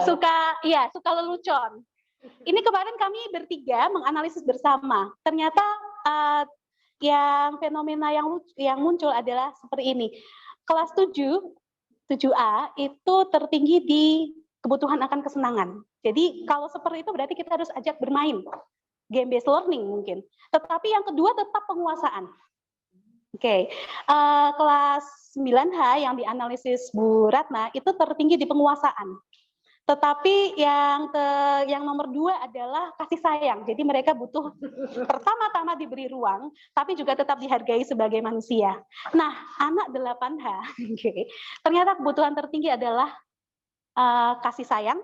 suka lelucon. Ini kemarin kami bertiga menganalisis bersama. Ternyata yang fenomena yang muncul adalah seperti ini. Kelas 7A itu tertinggi di kebutuhan akan kesenangan. Jadi kalau seperti itu berarti kita harus ajak bermain. Game based learning mungkin. Tetapi yang kedua tetap penguasaan. Oke. Kelas 9H yang dianalisis Bu Ratna itu tertinggi di penguasaan. Tetapi yang nomor 2 adalah kasih sayang. Jadi mereka butuh pertama-tama diberi ruang, tapi juga tetap dihargai sebagai manusia. Nah, anak 8H, ternyata kebutuhan tertinggi adalah kasih sayang.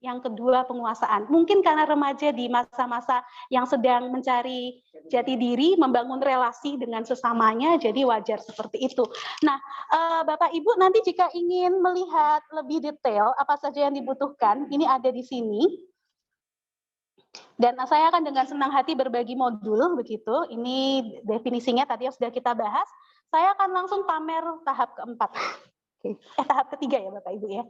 Yang kedua penguasaan. Mungkin karena remaja di masa-masa yang sedang mencari jati diri, membangun relasi dengan sesamanya, jadi wajar seperti itu. Nah, Bapak Ibu nanti jika ingin melihat lebih detail apa saja yang dibutuhkan, ini ada di sini. Dan saya akan dengan senang hati berbagi modul begitu. Ini definisinya tadi yang sudah kita bahas. Saya akan langsung pamer tahap keempat. Tahap ketiga ya Bapak Ibu ya.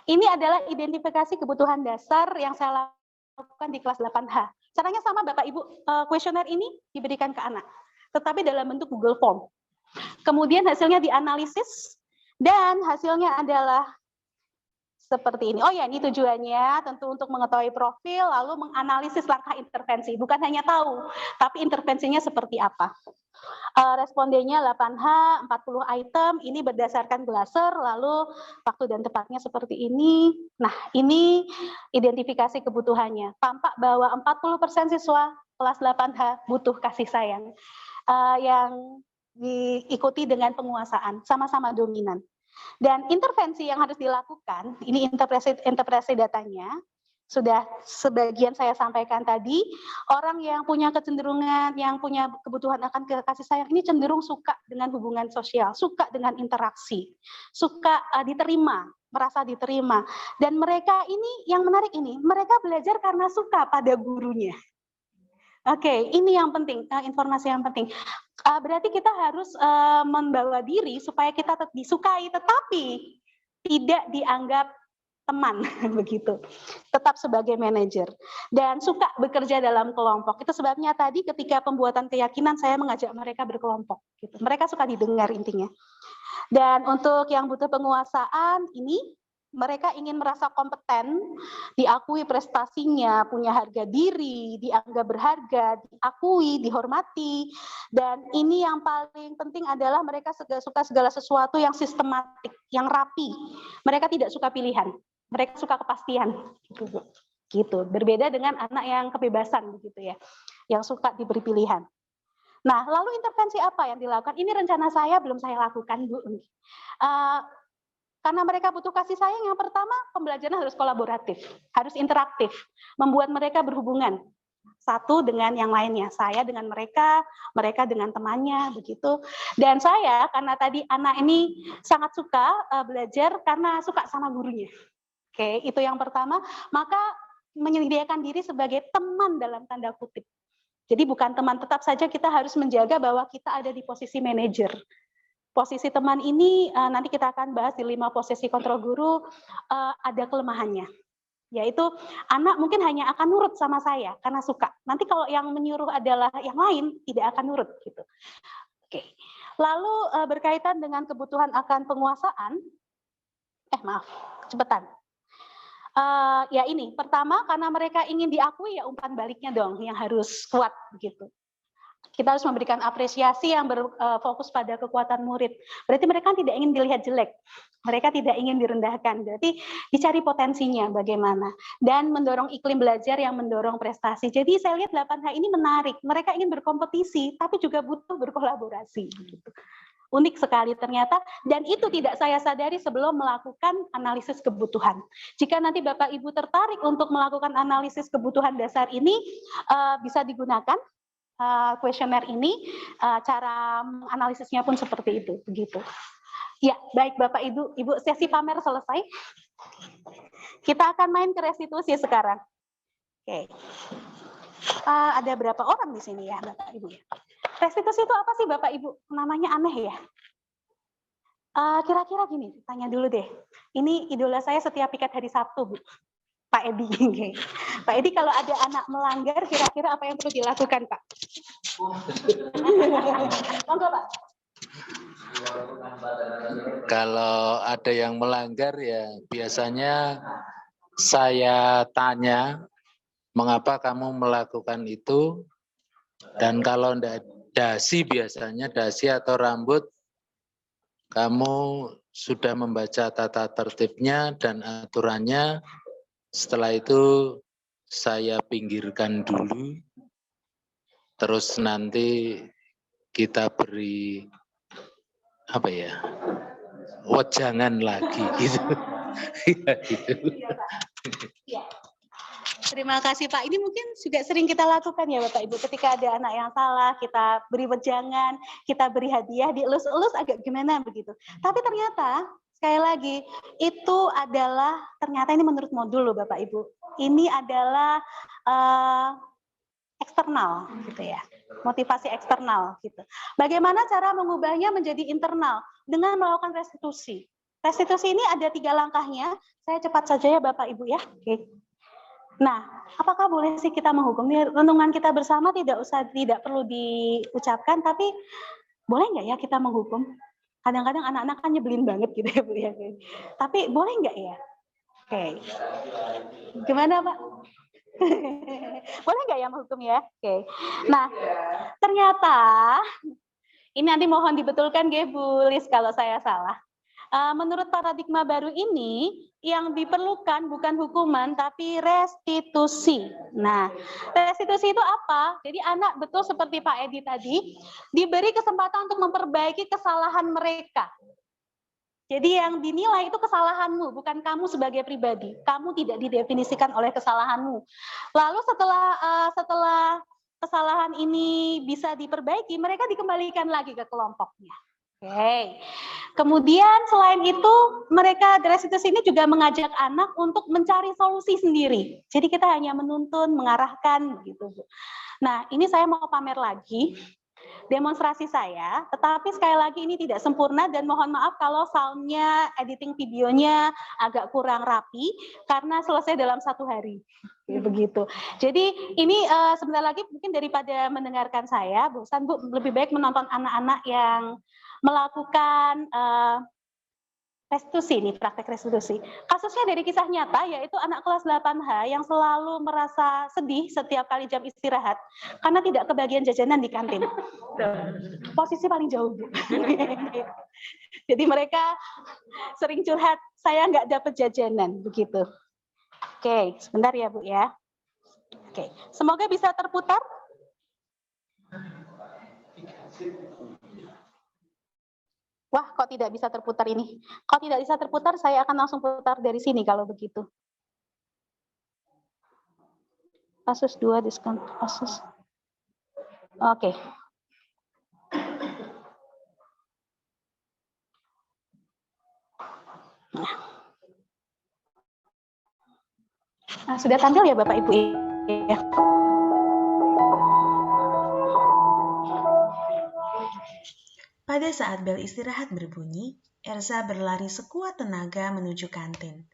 Ini adalah identifikasi kebutuhan dasar yang saya lakukan di kelas 8H. Caranya sama Bapak Ibu, kuesioner ini diberikan ke anak, tetapi dalam bentuk Google Form. Kemudian hasilnya dianalisis, dan hasilnya adalah seperti ini. Oh ya, ini tujuannya tentu untuk mengetahui profil, lalu menganalisis langkah intervensi. Bukan hanya tahu, tapi intervensinya seperti apa. Respondennya 8H, 40 item, ini berdasarkan Glaser, lalu waktu dan tepatnya seperti ini. Nah, ini identifikasi kebutuhannya. Tampak bahwa 40% siswa kelas 8H butuh kasih sayang, yang diikuti dengan penguasaan, sama-sama dominan. Dan intervensi yang harus dilakukan, ini interpretasi datanya, sudah sebagian saya sampaikan tadi, orang yang punya kecenderungan, yang punya kebutuhan akan kasih sayang ini cenderung suka dengan hubungan sosial, suka dengan interaksi, suka diterima, merasa diterima. Dan mereka ini, yang menarik ini, mereka belajar karena suka pada gurunya. Oke, ini yang penting, informasi yang penting. Berarti kita harus membawa diri supaya kita disukai, tetapi tidak dianggap teman begitu, tetap sebagai manajer dan suka bekerja dalam kelompok. Itu sebabnya tadi ketika pembuatan keyakinan saya mengajak mereka berkelompok gitu. Mereka suka didengar intinya. Dan untuk yang butuh penguasaan ini mereka ingin merasa kompeten, diakui prestasinya, punya harga diri, dianggap berharga, diakui, dihormati. Dan ini yang paling penting adalah mereka suka segala sesuatu yang sistematik, yang rapi. Mereka tidak suka pilihan. Mereka suka kepastian, gitu. Berbeda dengan anak yang kebebasan, begitu ya, yang suka diberi pilihan. Nah, lalu intervensi apa yang dilakukan? Ini rencana saya belum saya lakukan, Bu. Karena mereka butuh kasih sayang, yang pertama pembelajaran harus kolaboratif, harus interaktif, membuat mereka berhubungan satu dengan yang lainnya, saya dengan mereka, mereka dengan temannya, begitu. Dan saya karena tadi anak ini sangat suka belajar karena suka sama gurunya. Oke, itu yang pertama, maka menyediakan diri sebagai teman dalam tanda kutip. Jadi bukan teman, tetap saja kita harus menjaga bahwa kita ada di posisi manajer. Posisi teman ini nanti kita akan bahas di 5 posisi kontrol guru, ada kelemahannya. Yaitu anak mungkin hanya akan nurut sama saya karena suka. Nanti kalau yang menyuruh adalah yang lain, tidak akan nurut gitu. Oke. Lalu berkaitan dengan kebutuhan akan penguasaan, maaf, cepetan. Ya ini, pertama karena mereka ingin diakui, ya umpan baliknya dong yang harus kuat begitu. Kita harus memberikan apresiasi yang berfokus pada kekuatan murid. Berarti mereka tidak ingin dilihat jelek. Mereka tidak ingin direndahkan. Berarti dicari potensinya bagaimana. Dan mendorong iklim belajar yang mendorong prestasi. Jadi saya lihat 8H ini menarik. Mereka ingin berkompetisi, tapi juga butuh berkolaborasi. Gitu. Unik sekali ternyata, dan itu tidak saya sadari sebelum melakukan analisis kebutuhan. Jika nanti Bapak Ibu tertarik untuk melakukan analisis kebutuhan dasar ini, bisa digunakan kuesioner ini, cara analisisnya pun seperti itu, begitu. Ya, baik Bapak Ibu, sesi pamer selesai. Kita akan main ke restitusi sekarang. Oke. Ada berapa orang di sini ya, Bapak Ibu ya? Restitusi itu apa sih Bapak Ibu? Namanya aneh ya. Kira-kira gini, tanya dulu deh. Ini idola saya setiap piket hari Sabtu, Bu. Pak Edi. Pak Edi, kalau ada anak melanggar, kira-kira apa yang perlu dilakukan, Pak? Monggo, Pak. Kalau ada yang melanggar ya biasanya saya tanya, mengapa kamu melakukan itu? Dan kalau enggak dasi, biasanya dasi atau rambut, kamu sudah membaca tata tertibnya dan aturannya. Setelah itu saya pinggirkan dulu, terus nanti kita beri apa ya, wejangan lagi gitu. Ya. Terima kasih Pak. Ini mungkin juga sering kita lakukan ya Bapak Ibu. Ketika ada anak yang salah, kita beri wejangan, kita beri hadiah, dielus-elus agak gimana begitu. Tapi ternyata sekali lagi, itu adalah, ternyata ini menurut modul loh Bapak Ibu, ini adalah eksternal gitu ya, motivasi eksternal gitu. Bagaimana cara mengubahnya menjadi internal? Dengan melakukan restitusi. Restitusi ini ada 3 langkahnya, saya cepat saja ya Bapak Ibu ya. Oke. Nah, apakah boleh sih kita menghukum? Renungan kita bersama tidak perlu diucapkan, tapi boleh nggak ya kita menghukum? Kadang-kadang anak-anak kan nyebelin banget gitu ya Bu ya. Tapi boleh nggak ya? Oke. Gimana Pak? Boleh nggak ya menghukum ya? Oke. Nah, ternyata ini nanti mohon dibetulkan Bu Lis kalau saya salah. Menurut paradigma baru ini, yang diperlukan bukan hukuman, tapi restitusi. Nah, restitusi itu apa? Jadi anak betul seperti Pak Edi tadi, diberi kesempatan untuk memperbaiki kesalahan mereka. Jadi yang dinilai itu kesalahanmu, bukan kamu sebagai pribadi. Kamu tidak didefinisikan oleh kesalahanmu. Lalu setelah kesalahan ini bisa diperbaiki, mereka dikembalikan lagi ke kelompoknya. Oke. Kemudian selain itu, mereka restitusi ini juga mengajak anak untuk mencari solusi sendiri. Jadi kita hanya menuntun, mengarahkan gitu. Nah, ini saya mau pamer lagi demonstrasi saya, tetapi sekali lagi ini tidak sempurna dan mohon maaf kalau soundnya, editing videonya agak kurang rapi karena selesai dalam 1 hari. Begitu. Jadi ini sebentar lagi mungkin daripada mendengarkan saya, bosan Bu, lebih baik menonton anak-anak yang melakukan restitusi, ini praktek restitusi. Kasusnya dari kisah nyata, yaitu anak kelas 8H yang selalu merasa sedih setiap kali jam istirahat karena tidak kebagian jajanan di kantin. Posisi paling jauh, Bu. Jadi mereka sering curhat, saya nggak dapat jajanan, begitu. Oke, sebentar ya Bu ya. Oke, semoga bisa terputar. Wah, kok tidak bisa terputar ini? Kalau tidak bisa terputar, saya akan langsung putar dari sini kalau begitu. Kasus 2 diskon kasus. Oke. Nah, sudah tampil ya Bapak Ibu ya. Pada saat bel istirahat berbunyi, Erza berlari sekuat tenaga menuju kantin.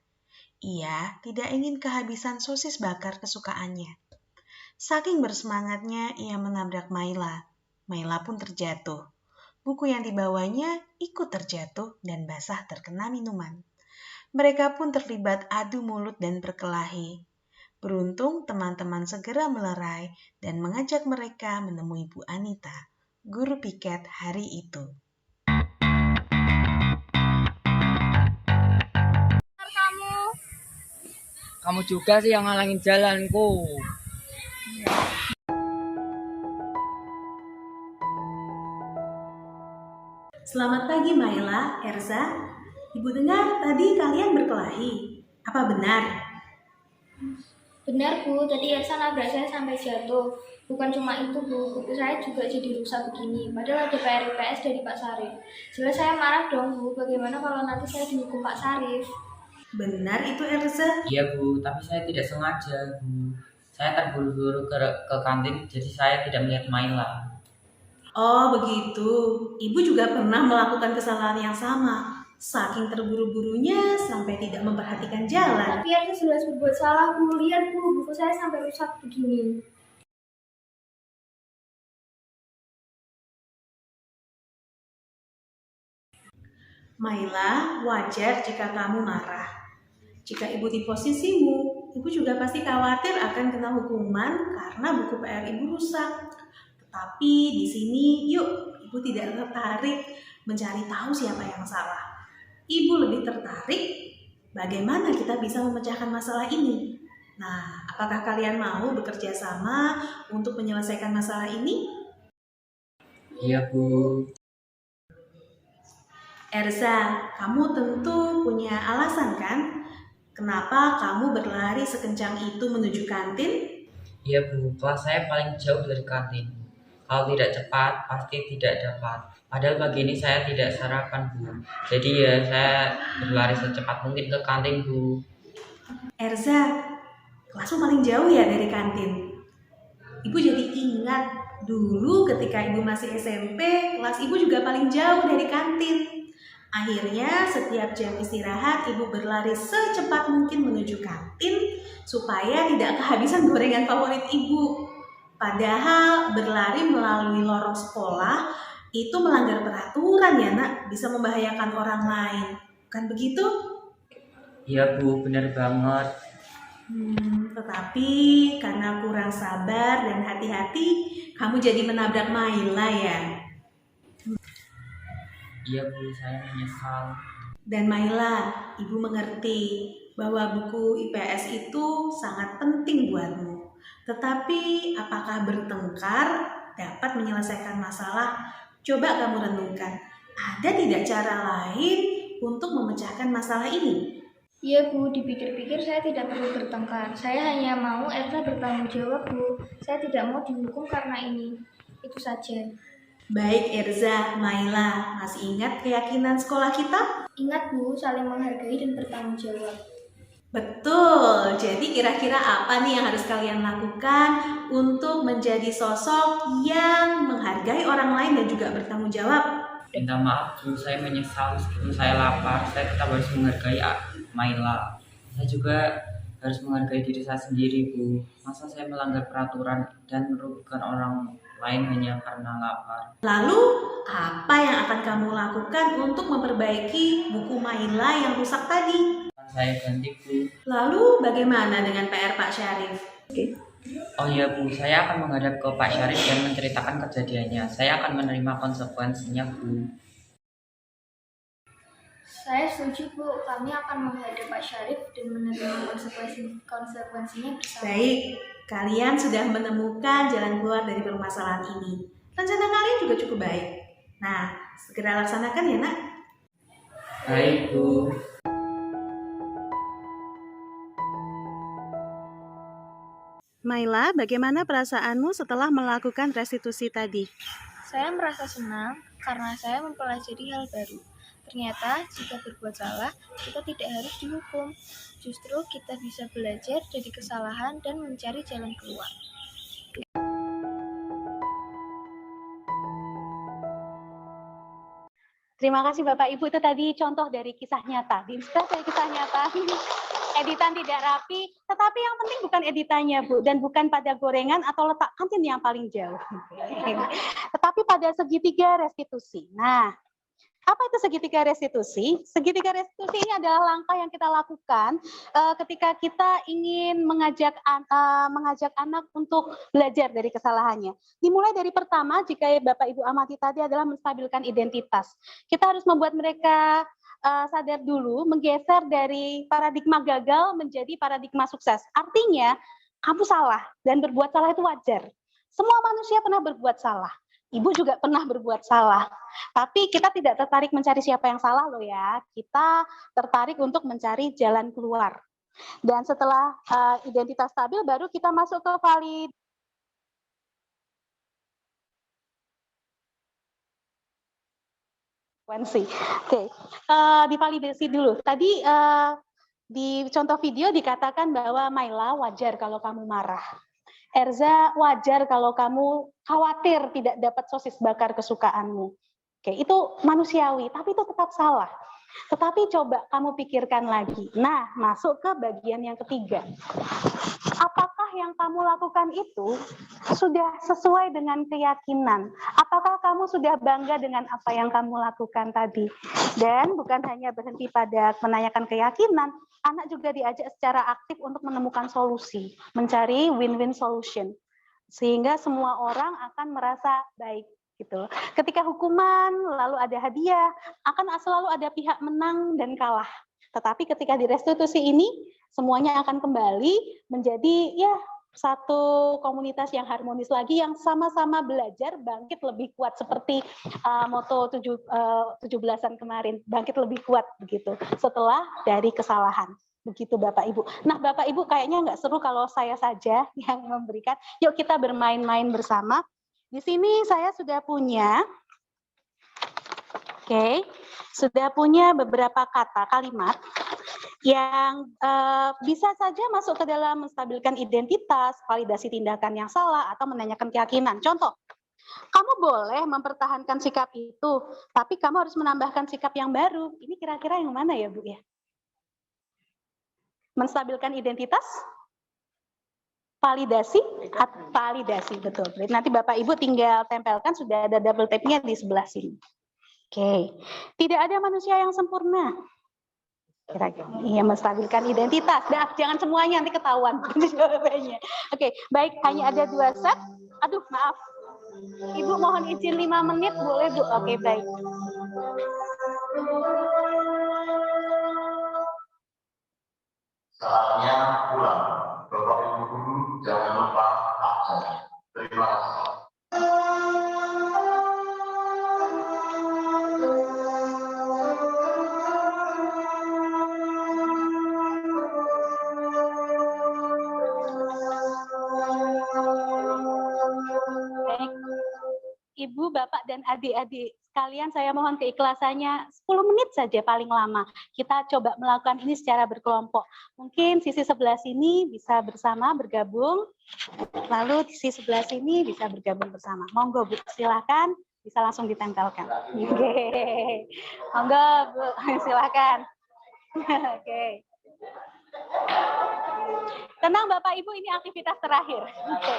Ia tidak ingin kehabisan sosis bakar kesukaannya. Saking bersemangatnya, ia menabrak Maila. Maila pun terjatuh. Buku yang dibawanya ikut terjatuh dan basah terkena minuman. Mereka pun terlibat adu mulut dan berkelahi. Beruntung teman-teman segera melerai dan mengajak mereka menemui Bu Anita, guru piket hari itu. Kamu juga sih yang ngalangin jalanku. Selamat pagi Maila, Erza. Ibu dengar tadi kalian berkelahi. Apa benar? Benar Bu, tadi Ersa nabrak saya sampai jatuh. Bukan cuma itu Bu, buku saya juga jadi rusak begini. Padahal ada PR IPS dari Pak Sarif. Jelas saya marah dong Bu, bagaimana kalau nanti saya dihukum Pak Sarif? Benar itu Erza? Iya Bu, tapi saya tidak sengaja Bu. Saya terburu-buru ke kantin, jadi saya tidak melihat Maila. Oh begitu, ibu juga pernah melakukan kesalahan yang sama. Saking terburu-burunya sampai tidak memperhatikan jalan. Tapi Ersa jelas berbuat salah Bu, lihat Bu, buku saya sampai rusak begini. Maila, wajar jika kamu marah. Jika ibu di posisimu, ibu juga pasti khawatir akan kena hukuman karena buku PR ibu rusak. Tetapi di sini, yuk, ibu tidak tertarik mencari tahu siapa yang salah. Ibu lebih tertarik bagaimana kita bisa memecahkan masalah ini. Nah, apakah kalian mau bekerja sama untuk menyelesaikan masalah ini? Iya Bu. Erza, kamu tentu punya alasan kan? Kenapa kamu berlari sekencang itu menuju kantin? Iya Bu, kelas saya paling jauh dari kantin. Kalau tidak cepat, pasti tidak dapat. Padahal pagi ini saya tidak sarapan Bu. Jadi ya saya berlari secepat mungkin ke kantin Bu. Erza, kelasmu paling jauh ya dari kantin? Ibu jadi ingat dulu ketika ibu masih SMP, kelas ibu juga paling jauh dari kantin. Akhirnya setiap jam istirahat ibu berlari secepat mungkin menuju kantin supaya tidak kehabisan gorengan favorit ibu. Padahal berlari melalui lorong sekolah itu melanggar peraturan ya nak, bisa membahayakan orang lain. Bukan begitu? Iya Bu, benar banget. Tetapi karena kurang sabar dan hati-hati, kamu jadi menabrak Maila ya. Iya Bu, saya menyesal. Dan Maila, ibu mengerti bahwa buku IPS itu sangat penting buatmu. Tetapi apakah bertengkar dapat menyelesaikan masalah? Coba kamu renungkan, ada tidak cara lain untuk memecahkan masalah ini? Iya Bu, dipikir-pikir saya tidak perlu bertengkar. Saya hanya mau Ersa bertanggung jawab Bu. Saya tidak mau dihukum karena ini. Itu saja. Baik Erza, Maila, masih ingat keyakinan sekolah kita? Ingat Bu, saling menghargai dan bertanggung jawab. Betul, jadi kira-kira apa nih yang harus kalian lakukan untuk menjadi sosok yang menghargai orang lain dan juga bertanggung jawab? Minta maaf Bu, saya menyesal meskipun saya lapar. Saya tetap harus menghargai Maila. Saya juga harus menghargai diri saya sendiri Bu. Masa saya melanggar peraturan dan merugikan orang lain hanya karena lapar. Lalu apa yang akan kamu lakukan untuk memperbaiki buku Maila yang rusak tadi? Saya ganti Bu. Lalu bagaimana dengan PR Pak Syarif? Oh iya Bu, saya akan menghadap ke Pak Syarif dan menceritakan kejadiannya. Saya akan menerima konsekuensinya Bu. Saya setuju Bu, kami akan menghadap Pak Syarif dan menerima konsekuensinya bersama. Baik, kalian sudah menemukan jalan keluar dari permasalahan ini. Rencana kalian juga cukup baik. Nah, segera laksanakan ya nak. Baik Bu. Maila, bagaimana perasaanmu setelah melakukan restitusi tadi? Saya merasa senang karena saya mempelajari hal baru. Ternyata jika berbuat salah, kita tidak harus dihukum. Justru kita bisa belajar dari kesalahan dan mencari jalan keluar. Terima kasih Bapak Ibu, itu tadi contoh dari kisah nyata, diinspirasi dari kisah nyata. Editan tidak rapi, tetapi yang penting bukan editannya Bu, dan bukan pada gorengan atau letak kantin yang paling jauh. Tetapi pada segitiga restitusi. Nah, apa itu segitiga restitusi? Segitiga restitusi ini adalah langkah yang kita lakukan ketika kita ingin mengajak anak untuk belajar dari kesalahannya. Dimulai dari pertama, jika Bapak Ibu amati tadi adalah menstabilkan identitas. Kita harus membuat mereka sadar dulu, menggeser dari paradigma gagal menjadi paradigma sukses. Artinya, kamu salah dan berbuat salah itu wajar. Semua manusia pernah berbuat salah. Ibu juga pernah berbuat salah. Tapi kita tidak tertarik mencari siapa yang salah loh ya. Kita tertarik untuk mencari jalan keluar. Dan setelah identitas stabil, baru kita masuk ke validasi. Oke, divalidasi dulu. Tadi di contoh video dikatakan bahwa Maila wajar kalau kamu marah. Erza wajar kalau kamu khawatir tidak dapat sosis bakar kesukaanmu. Oke, itu manusiawi, tapi itu tetap salah. Tetapi coba kamu pikirkan lagi. Nah, masuk ke bagian yang ketiga. Apakah yang kamu lakukan itu sudah sesuai dengan keyakinan? Apakah kamu sudah bangga dengan apa yang kamu lakukan tadi? Dan bukan hanya berhenti pada menanyakan keyakinan, anak juga diajak secara aktif untuk menemukan solusi, mencari win-win solution. Sehingga semua orang akan merasa baik. Gitu. Ketika hukuman, lalu ada hadiah, akan selalu ada pihak menang dan kalah. Tetapi ketika di restitusi ini, semuanya akan kembali menjadi ya satu komunitas yang harmonis lagi, yang sama-sama belajar bangkit lebih kuat, seperti moto 17-an kemarin, bangkit lebih kuat begitu setelah dari kesalahan. Begitu Bapak Ibu. Nah Bapak Ibu kayaknya nggak seru kalau saya saja yang memberikan. Yuk kita bermain-main bersama. Di sini saya sudah punya, sudah punya beberapa kata, kalimat yang bisa saja masuk ke dalam menstabilkan identitas, validasi tindakan yang salah, atau menanyakan keyakinan. Contoh, kamu boleh mempertahankan sikap itu, tapi kamu harus menambahkan sikap yang baru. Ini kira-kira yang mana ya Bu ya? Menstabilkan identitas? Validasi, validasi betul. Nanti Bapak Ibu tinggal tempelkan, sudah ada double tap-nya di sebelah sini. Oke, tidak ada manusia yang sempurna. Kira-kira iya, menstabilkan identitas. Dah, jangan semuanya nanti ketahuan jawabannya. Oke, baik, hanya ada 2 set. Aduh, maaf. Ibu mohon izin 5 menit, boleh Bu? Oke, baik. Saatnya pulang. Bapak Ibu guru jangan lupa absen. Terima kasih. Ibu, Bapak, dan adik-adik sekalian, saya mohon keikhlasannya 10 menit saja paling lama. Kita coba melakukan ini secara berkelompok. Mungkin sisi sebelah sini bisa bersama, bergabung. Lalu di sisi sebelah sini bisa bergabung bersama. Monggo Bu, silakan. Bisa langsung ditempelkan. Oke. Monggo Bu, silakan. Oke. Tenang Bapak Ibu, ini aktivitas terakhir. Oke.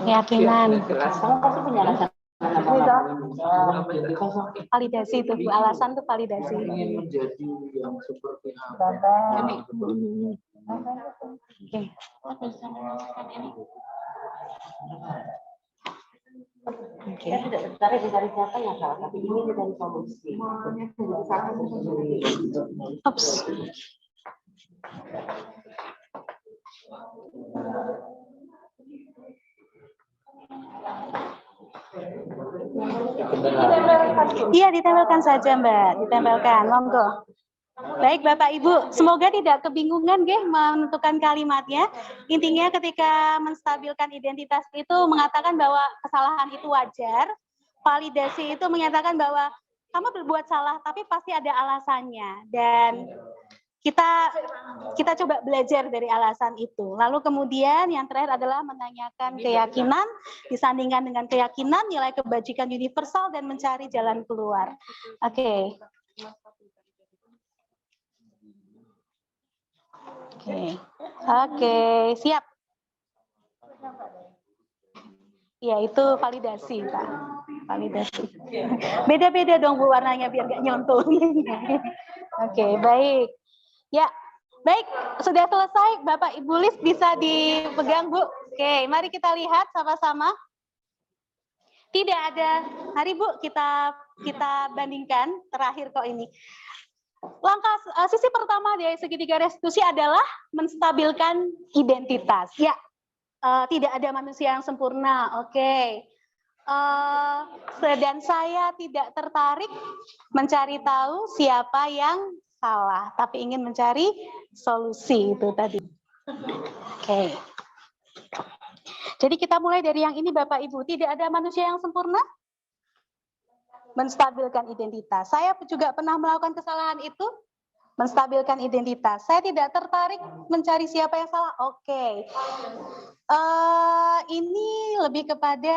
Keyakinan. Kamu pasti punya alasan. Validasi itu Bu, alasan tuh validasi. Ingin menjadi yang seperti apa? Kita tidak tertarik mencari siapa yang salah, tapi ingin mencari solusi. Oops. Iya, ditempelkan saja, Mbak. Ditempelkan, monggo. Baik, Bapak Ibu, semoga tidak kebingungan menentukan kalimatnya. Intinya ketika menstabilkan identitas itu mengatakan bahwa kesalahan itu wajar. Validasi itu menyatakan bahwa kamu berbuat salah, tapi pasti ada alasannya. Dan kita coba belajar dari alasan itu. Lalu kemudian yang terakhir adalah menanyakan keyakinan, disandingkan dengan keyakinan, nilai kebajikan universal, dan mencari jalan keluar. Oke. Oke, siap. Ya, itu validasi, Pak. Validasi. Beda-beda dong Bu warnanya biar nggak nyontoh. Oke, baik. Ya, baik. Sudah selesai, Bapak Ibu Lis bisa dipegang, Bu. Oke, mari kita lihat sama-sama. Tidak ada. Mari Bu, kita bandingkan. Terakhir kok ini. Langkah sisi pertama dari segitiga restitusi adalah menstabilkan identitas. Ya, tidak ada manusia yang sempurna. Oke. Dan saya tidak tertarik mencari tahu siapa yang salah, tapi ingin mencari solusi itu tadi. Oke. Jadi kita mulai dari yang ini Bapak Ibu, tidak ada manusia yang sempurna. Menstabilkan identitas. Saya juga pernah melakukan kesalahan itu, menstabilkan identitas. Saya tidak tertarik mencari siapa yang salah. Oke. Ini lebih kepada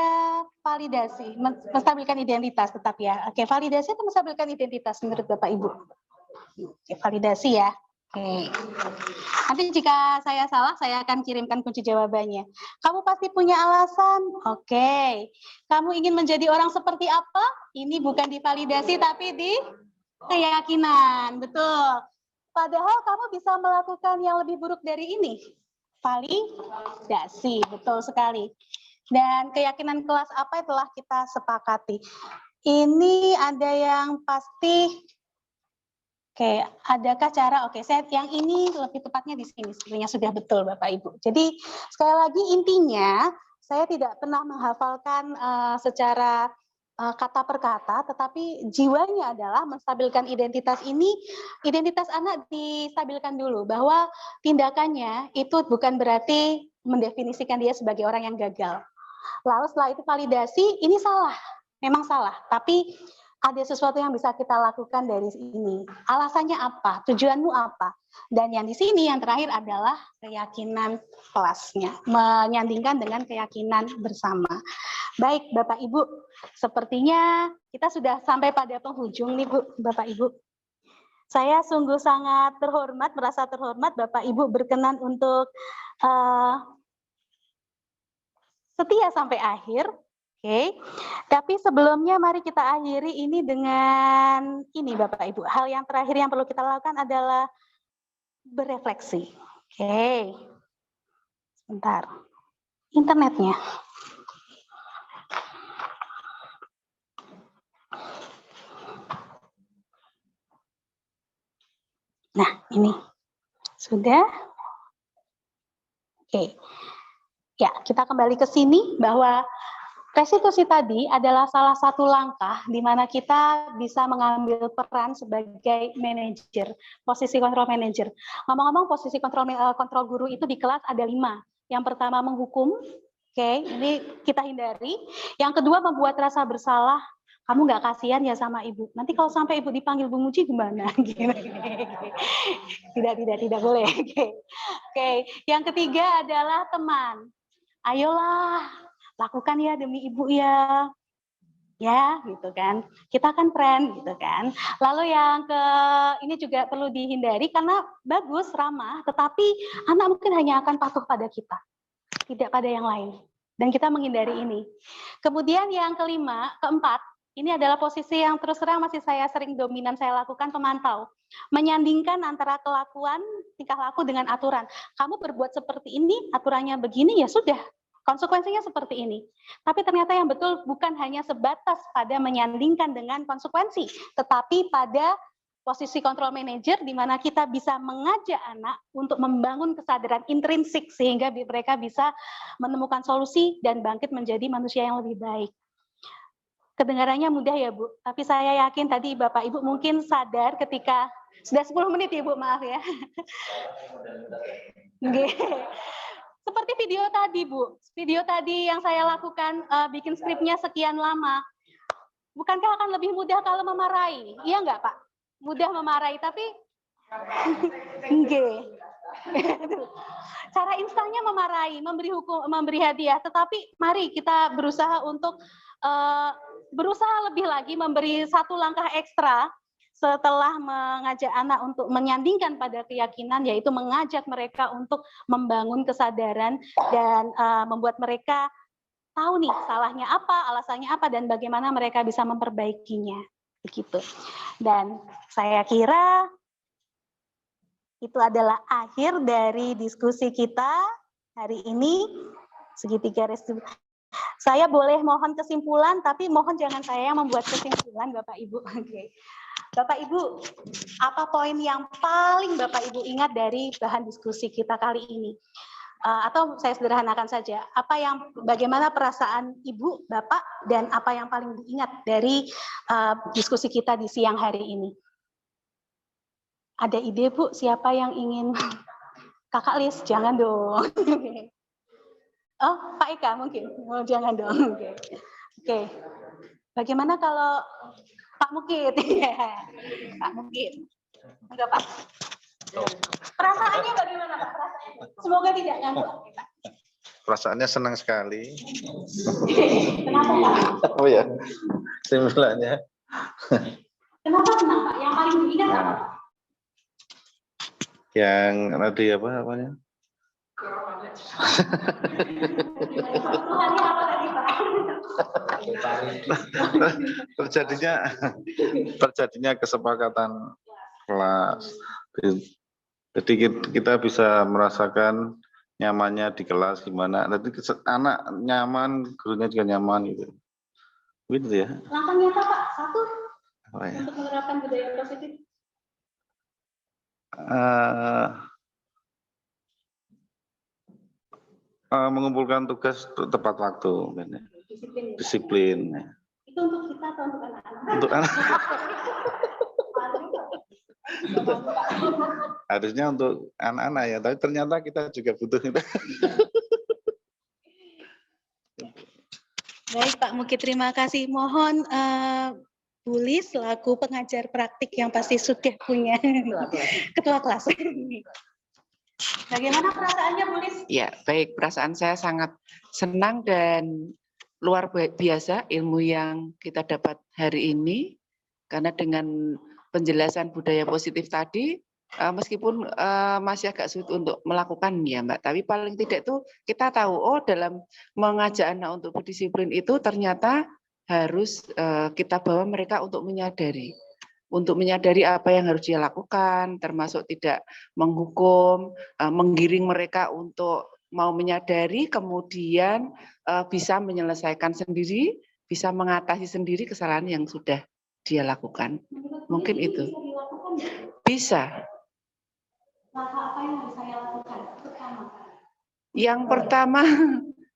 validasi, menstabilkan identitas tetap ya. Oke, validasi itu menstabilkan identitas menurut Bapak Ibu. Oke, validasi ya. Oke. Nanti jika saya salah, saya akan kirimkan kunci jawabannya. Kamu pasti punya alasan. Oke. Kamu ingin menjadi orang seperti apa? Ini bukan di validasi, tapi di keyakinan. Betul. Padahal kamu bisa melakukan yang lebih buruk dari ini. Validasi. Betul sekali. Dan keyakinan kelas apa yang telah kita sepakati. Ini ada yang pasti. Oke, adakah cara? Oke, saya yang ini lebih tepatnya di sini. Sebenarnya sudah betul, Bapak Ibu. Jadi sekali lagi intinya, saya tidak pernah menghafalkan secara kata per kata, tetapi jiwanya adalah menstabilkan identitas ini. Identitas anak distabilkan dulu, bahwa tindakannya itu bukan berarti mendefinisikan dia sebagai orang yang gagal. Lalu setelah itu validasi, ini salah, memang salah, tapi ada sesuatu yang bisa kita lakukan dari ini. Alasannya apa? Tujuanmu apa? Dan yang di sini yang terakhir adalah keyakinan kelasnya, menyandingkan dengan keyakinan bersama. Baik, Bapak Ibu, sepertinya kita sudah sampai pada penghujung nih, Bu, Bapak Ibu. Saya sungguh sangat terhormat, merasa terhormat Bapak Ibu berkenan untuk setia sampai akhir. Oke, tapi sebelumnya mari kita akhiri ini dengan ini Bapak Ibu. Hal yang terakhir yang perlu kita lakukan adalah berefleksi. Oke, sebentar. Internetnya. Nah, ini. Sudah? Oke. Ya, kita kembali ke sini bahwa restitusi tadi adalah salah satu langkah di mana kita bisa mengambil peran sebagai manajer, posisi kontrol manajer. Ngomong-ngomong, posisi kontrol guru itu di kelas ada 5. Yang pertama menghukum, oke, ini kita hindari. Yang kedua membuat rasa bersalah. Kamu nggak kasihan ya sama ibu. Nanti kalau sampai ibu dipanggil Bu Muji gimana? Tidak boleh. Oke. Yang ketiga adalah teman. Ayolah. Lakukan ya demi ibu ya, gitu kan. Kita kan friend gitu kan. Lalu yang ini juga perlu dihindari karena bagus, ramah, tetapi anak mungkin hanya akan patuh pada kita, tidak pada yang lain. Dan kita menghindari ini. Kemudian yang keempat, ini adalah posisi yang terus terang masih saya sering dominan saya lakukan, pemantau. Menyandingkan antara kelakuan, tingkah laku dengan aturan. Kamu berbuat seperti ini, aturannya begini, ya sudah. Konsekuensinya seperti ini. Tapi ternyata yang betul bukan hanya sebatas pada menyandingkan dengan konsekuensi, tetapi pada posisi kontrol manajer di mana kita bisa mengajak anak untuk membangun kesadaran intrinsik sehingga mereka bisa menemukan solusi dan bangkit menjadi manusia yang lebih baik. Kedengarannya mudah ya Bu, tapi saya yakin tadi Bapak Ibu mungkin sadar ketika sudah 10 menit ya Bu, maaf ya. Seperti video tadi Bu, video tadi yang saya lakukan bikin skripnya sekian lama. Bukankah akan lebih mudah kalau memarahi? Iya enggak Pak? Mudah memarahi, tapi cara instannya memarahi, memberi hadiah. Tetapi mari kita berusaha untuk berusaha lebih lagi memberi satu langkah ekstra setelah mengajak anak untuk menyandingkan pada keyakinan, yaitu mengajak mereka untuk membangun kesadaran dan membuat mereka tahu nih salahnya apa, alasannya apa, dan bagaimana mereka bisa memperbaikinya. Begitu. Dan saya kira itu adalah akhir dari diskusi kita hari ini. Segitiga restu. Saya boleh mohon kesimpulan, tapi mohon jangan saya yang membuat kesimpulan, Bapak Ibu. Oke. Bapak Ibu, apa poin yang paling Bapak Ibu ingat dari bahan diskusi kita kali ini? Atau saya sederhanakan saja, bagaimana perasaan Ibu, Bapak, dan apa yang paling diingat dari diskusi kita di siang hari ini? Ada ide Bu, siapa yang ingin? Kakak Lis, jangan dong. Oh, Pak Eka mungkin. Oh, jangan dong. Oke. Bagaimana kalau Pak Mukit? Pak Mukit. Enggak, Pak. Perasaannya bagaimana, Pak? Perasaannya? Semoga tidak ngantuk. Perasaannya senang sekali. Kenapa, Pak? Oh ya, kesimpulannya. Kenapa senang, Pak? Yang paling diingat apa? Yang tadi apa namanya? terjadinya kesepakatan kelas. Jadi kita bisa merasakan nyamannya di kelas gimana. Nanti anak nyaman, gurunya juga nyaman gitu. Gitu ya. Langkah nyata Pak, satu ya? Untuk menerapkan budaya positif. Mengumpulkan tugas tepat waktu, disiplin. Itu untuk kita atau untuk anak-anak? Untuk anak. Harusnya untuk anak-anak ya, tapi ternyata kita juga butuh itu. Baik Pak Mukit, terima kasih. Mohon Bu Lis selaku pengajar praktik yang pasti sudah punya ketua kelas. Bagaimana perasaannya Bu Lis? Ya, baik. Perasaan saya sangat senang dan luar biasa ilmu yang kita dapat hari ini. Karena dengan penjelasan budaya positif tadi, meskipun masih agak sulit untuk melakukan ya Mbak, tapi paling tidak itu kita tahu, oh dalam mengajak anak untuk berdisiplin itu ternyata harus kita bawa mereka untuk menyadari apa yang harus dia lakukan, termasuk tidak menghukum, menggiring mereka untuk mau menyadari, kemudian bisa menyelesaikan sendiri, bisa mengatasi sendiri kesalahan yang sudah dia lakukan. Mungkin itu. Bisa. Langkah apa yang harus saya lakukan?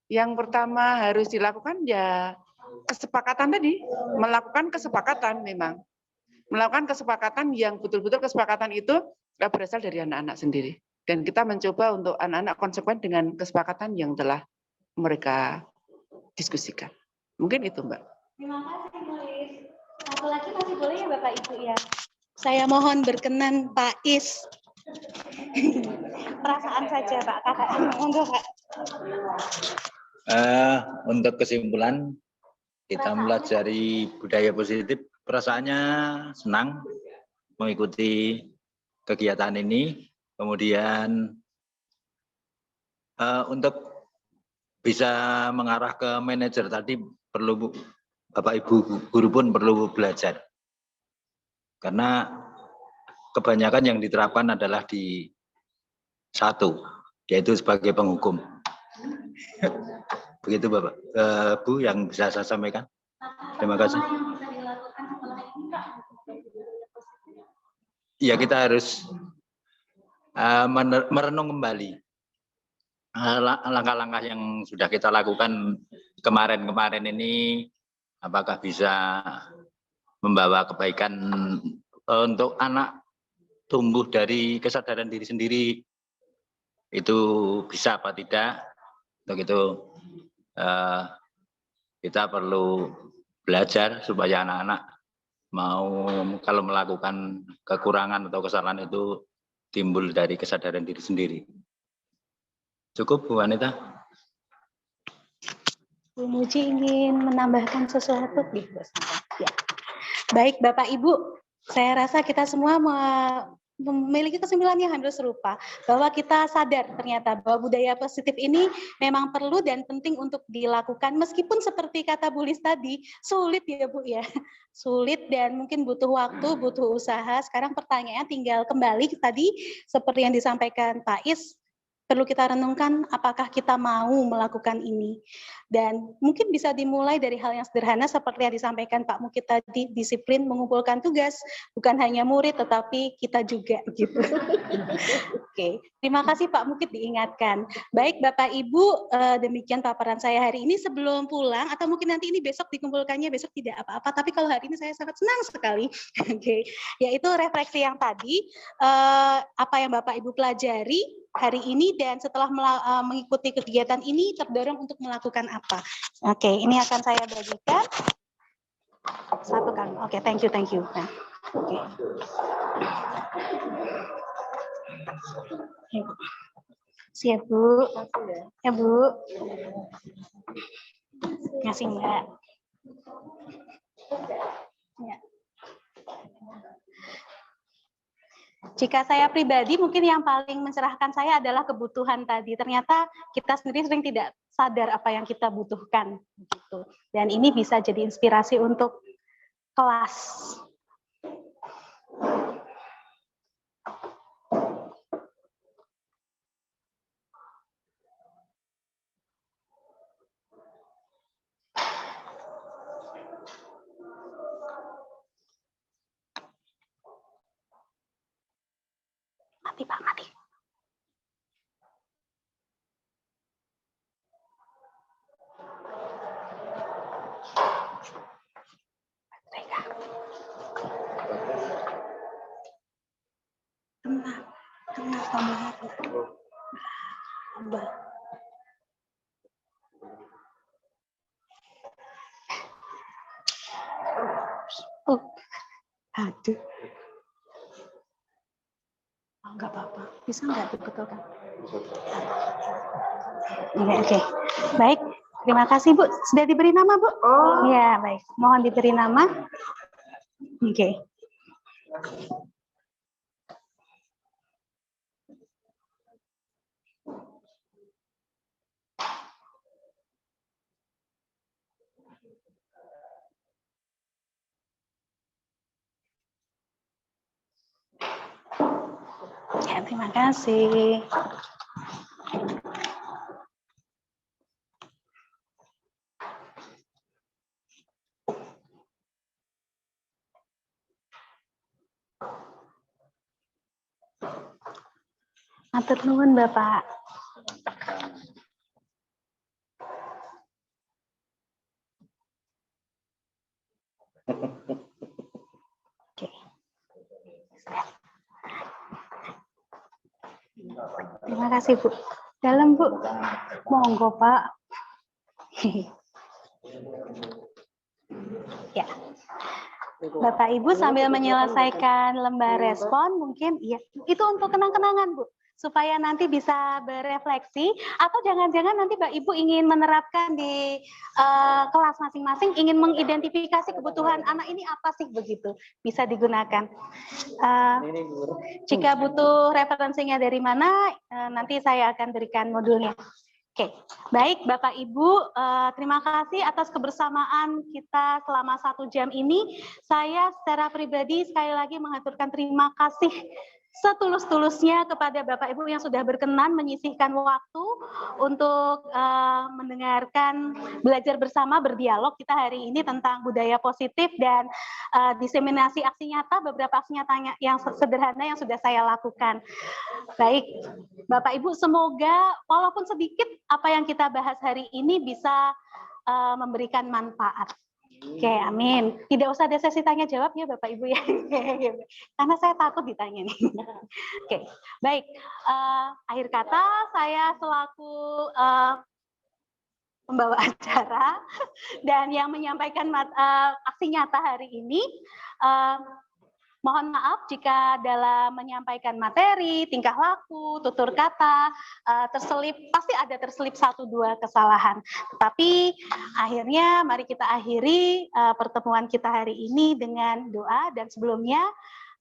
Yang pertama harus dilakukan ya kesepakatan tadi, melakukan kesepakatan memang. Melakukan kesepakatan yang betul-betul kesepakatan itu berasal dari anak-anak sendiri. Dan kita mencoba untuk anak-anak konsekuen dengan kesepakatan yang telah mereka diskusikan. Mungkin itu, Mbak. Terima kasih, Bu Lis. Satu lagi masih boleh ya Bapak Ibu ya? Saya mohon berkenan Pak Is. Perasaan saja Pak, Kakak. Monggo Pak. Untuk kesimpulan, kita mempelajari budaya positif, perasaannya senang mengikuti kegiatan ini. Kemudian untuk bisa mengarah ke manajer tadi perlu Bapak Ibu guru pun perlu belajar. Karena kebanyakan yang diterapkan adalah di satu, yaitu sebagai penghukum. Begitu Bapak, Bu yang bisa saya sampaikan. Terima kasih. Ya, kita harus merenung kembali langkah-langkah yang sudah kita lakukan kemarin-kemarin ini, apakah bisa membawa kebaikan untuk anak tumbuh dari kesadaran diri sendiri, itu bisa apa tidak. Untuk itu kita perlu belajar supaya anak-anak mau kalau melakukan kekurangan atau kesalahan itu timbul dari kesadaran diri sendiri. Cukup, Bu Wanita? Bu Muji ingin menambahkan sesuatu? Ya. Baik, Bapak Ibu, saya rasa kita semua memiliki kesimpulan yang hampir serupa, bahwa kita sadar ternyata bahwa budaya positif ini memang perlu dan penting untuk dilakukan, meskipun seperti kata Bu Lis tadi, sulit ya Bu ya, sulit dan mungkin butuh waktu, butuh usaha. Sekarang pertanyaannya tinggal kembali tadi seperti yang disampaikan Pak Is, perlu kita renungkan apakah kita mau melakukan ini. Dan mungkin bisa dimulai dari hal yang sederhana seperti yang disampaikan Pak Mukit tadi, disiplin mengumpulkan tugas, bukan hanya murid tetapi kita juga gitu. Oke, terima kasih Pak Mukit diingatkan. Baik Bapak Ibu, demikian paparan saya hari ini. Sebelum pulang atau mungkin nanti ini besok dikumpulkannya, besok tidak apa-apa, tapi kalau hari ini saya sangat senang sekali. Oke, yaitu refleksi yang tadi, apa yang Bapak Ibu pelajari hari ini dan setelah mengikuti kegiatan ini terdorong untuk melakukan apa. Oke, ini akan saya bagikan. Satu kali. Oke, thank you. Nah, oke. Siap, Bu. Ya, Bu. Ngasih Mbak. Ya. Jika saya pribadi, mungkin yang paling mencerahkan saya adalah kebutuhan tadi. Ternyata kita sendiri sering tidak sadar apa yang kita butuhkan, gitu. Dan ini bisa jadi inspirasi untuk kelas. Mati Pak, mati. Tenang, tambah. Oh, aduh. Oh, enggak apa-apa. Bisa enggak dibetulkan? Oke. Baik, terima kasih Bu. Sudah diberi nama Bu? Oh. Ya, baik. Mohon diberi nama. Oke. Ya, terima kasih. Matur nuwun Bapak. Oke. Terima kasih Bu. Dalam Bu. Monggo Pak. Ya. Bapak Ibu sambil menyelesaikan lembar respon mungkin ya itu untuk kenang-kenangan Bu, supaya nanti bisa berefleksi atau jangan-jangan nanti Mbak Ibu ingin menerapkan di kelas masing-masing, ingin mengidentifikasi kebutuhan anak ini apa sih begitu, bisa digunakan. Jika butuh referensinya dari mana, nanti saya akan berikan modulnya. Oke, baik Bapak Ibu, terima kasih atas kebersamaan kita selama 1 jam ini. Saya secara pribadi sekali lagi mengaturkan terima kasih setulus-tulusnya kepada Bapak Ibu yang sudah berkenan menyisihkan waktu untuk mendengarkan, belajar bersama, berdialog kita hari ini tentang budaya positif dan diseminasi aksi nyata, beberapa aksi nyata yang sederhana yang sudah saya lakukan. Baik, Bapak Ibu, semoga walaupun sedikit apa yang kita bahas hari ini bisa memberikan manfaat. Oke, amin. Tidak usah ada sesi tanya jawab ya Bapak Ibu ya. Karena saya takut ditanya nih. Oke, baik. Akhir kata saya selaku pembawa acara dan yang menyampaikan aksi nyata hari ini. Mohon maaf jika dalam menyampaikan materi, tingkah laku, tutur kata, pasti ada terselip 1-2 kesalahan. Tetapi akhirnya mari kita akhiri pertemuan kita hari ini dengan doa dan sebelumnya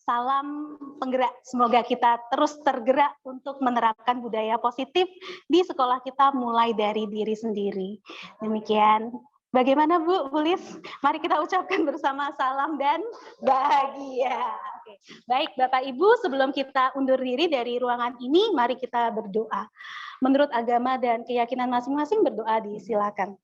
salam penggerak. Semoga kita terus tergerak untuk menerapkan budaya positif di sekolah kita mulai dari diri sendiri. Demikian. Bagaimana Bu Lis? Mari kita ucapkan bersama salam dan bahagia. Oke. Baik Bapak Ibu, sebelum kita undur diri dari ruangan ini, mari kita berdoa. Menurut agama dan keyakinan masing-masing berdoa disilakan.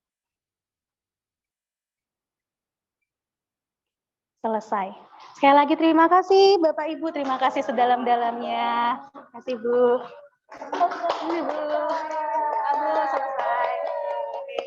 Selesai. Sekali lagi terima kasih Bapak Ibu, terima kasih sedalam-dalamnya. Terima kasih Bu. Ini Bu. Aduh, selesai. Oke.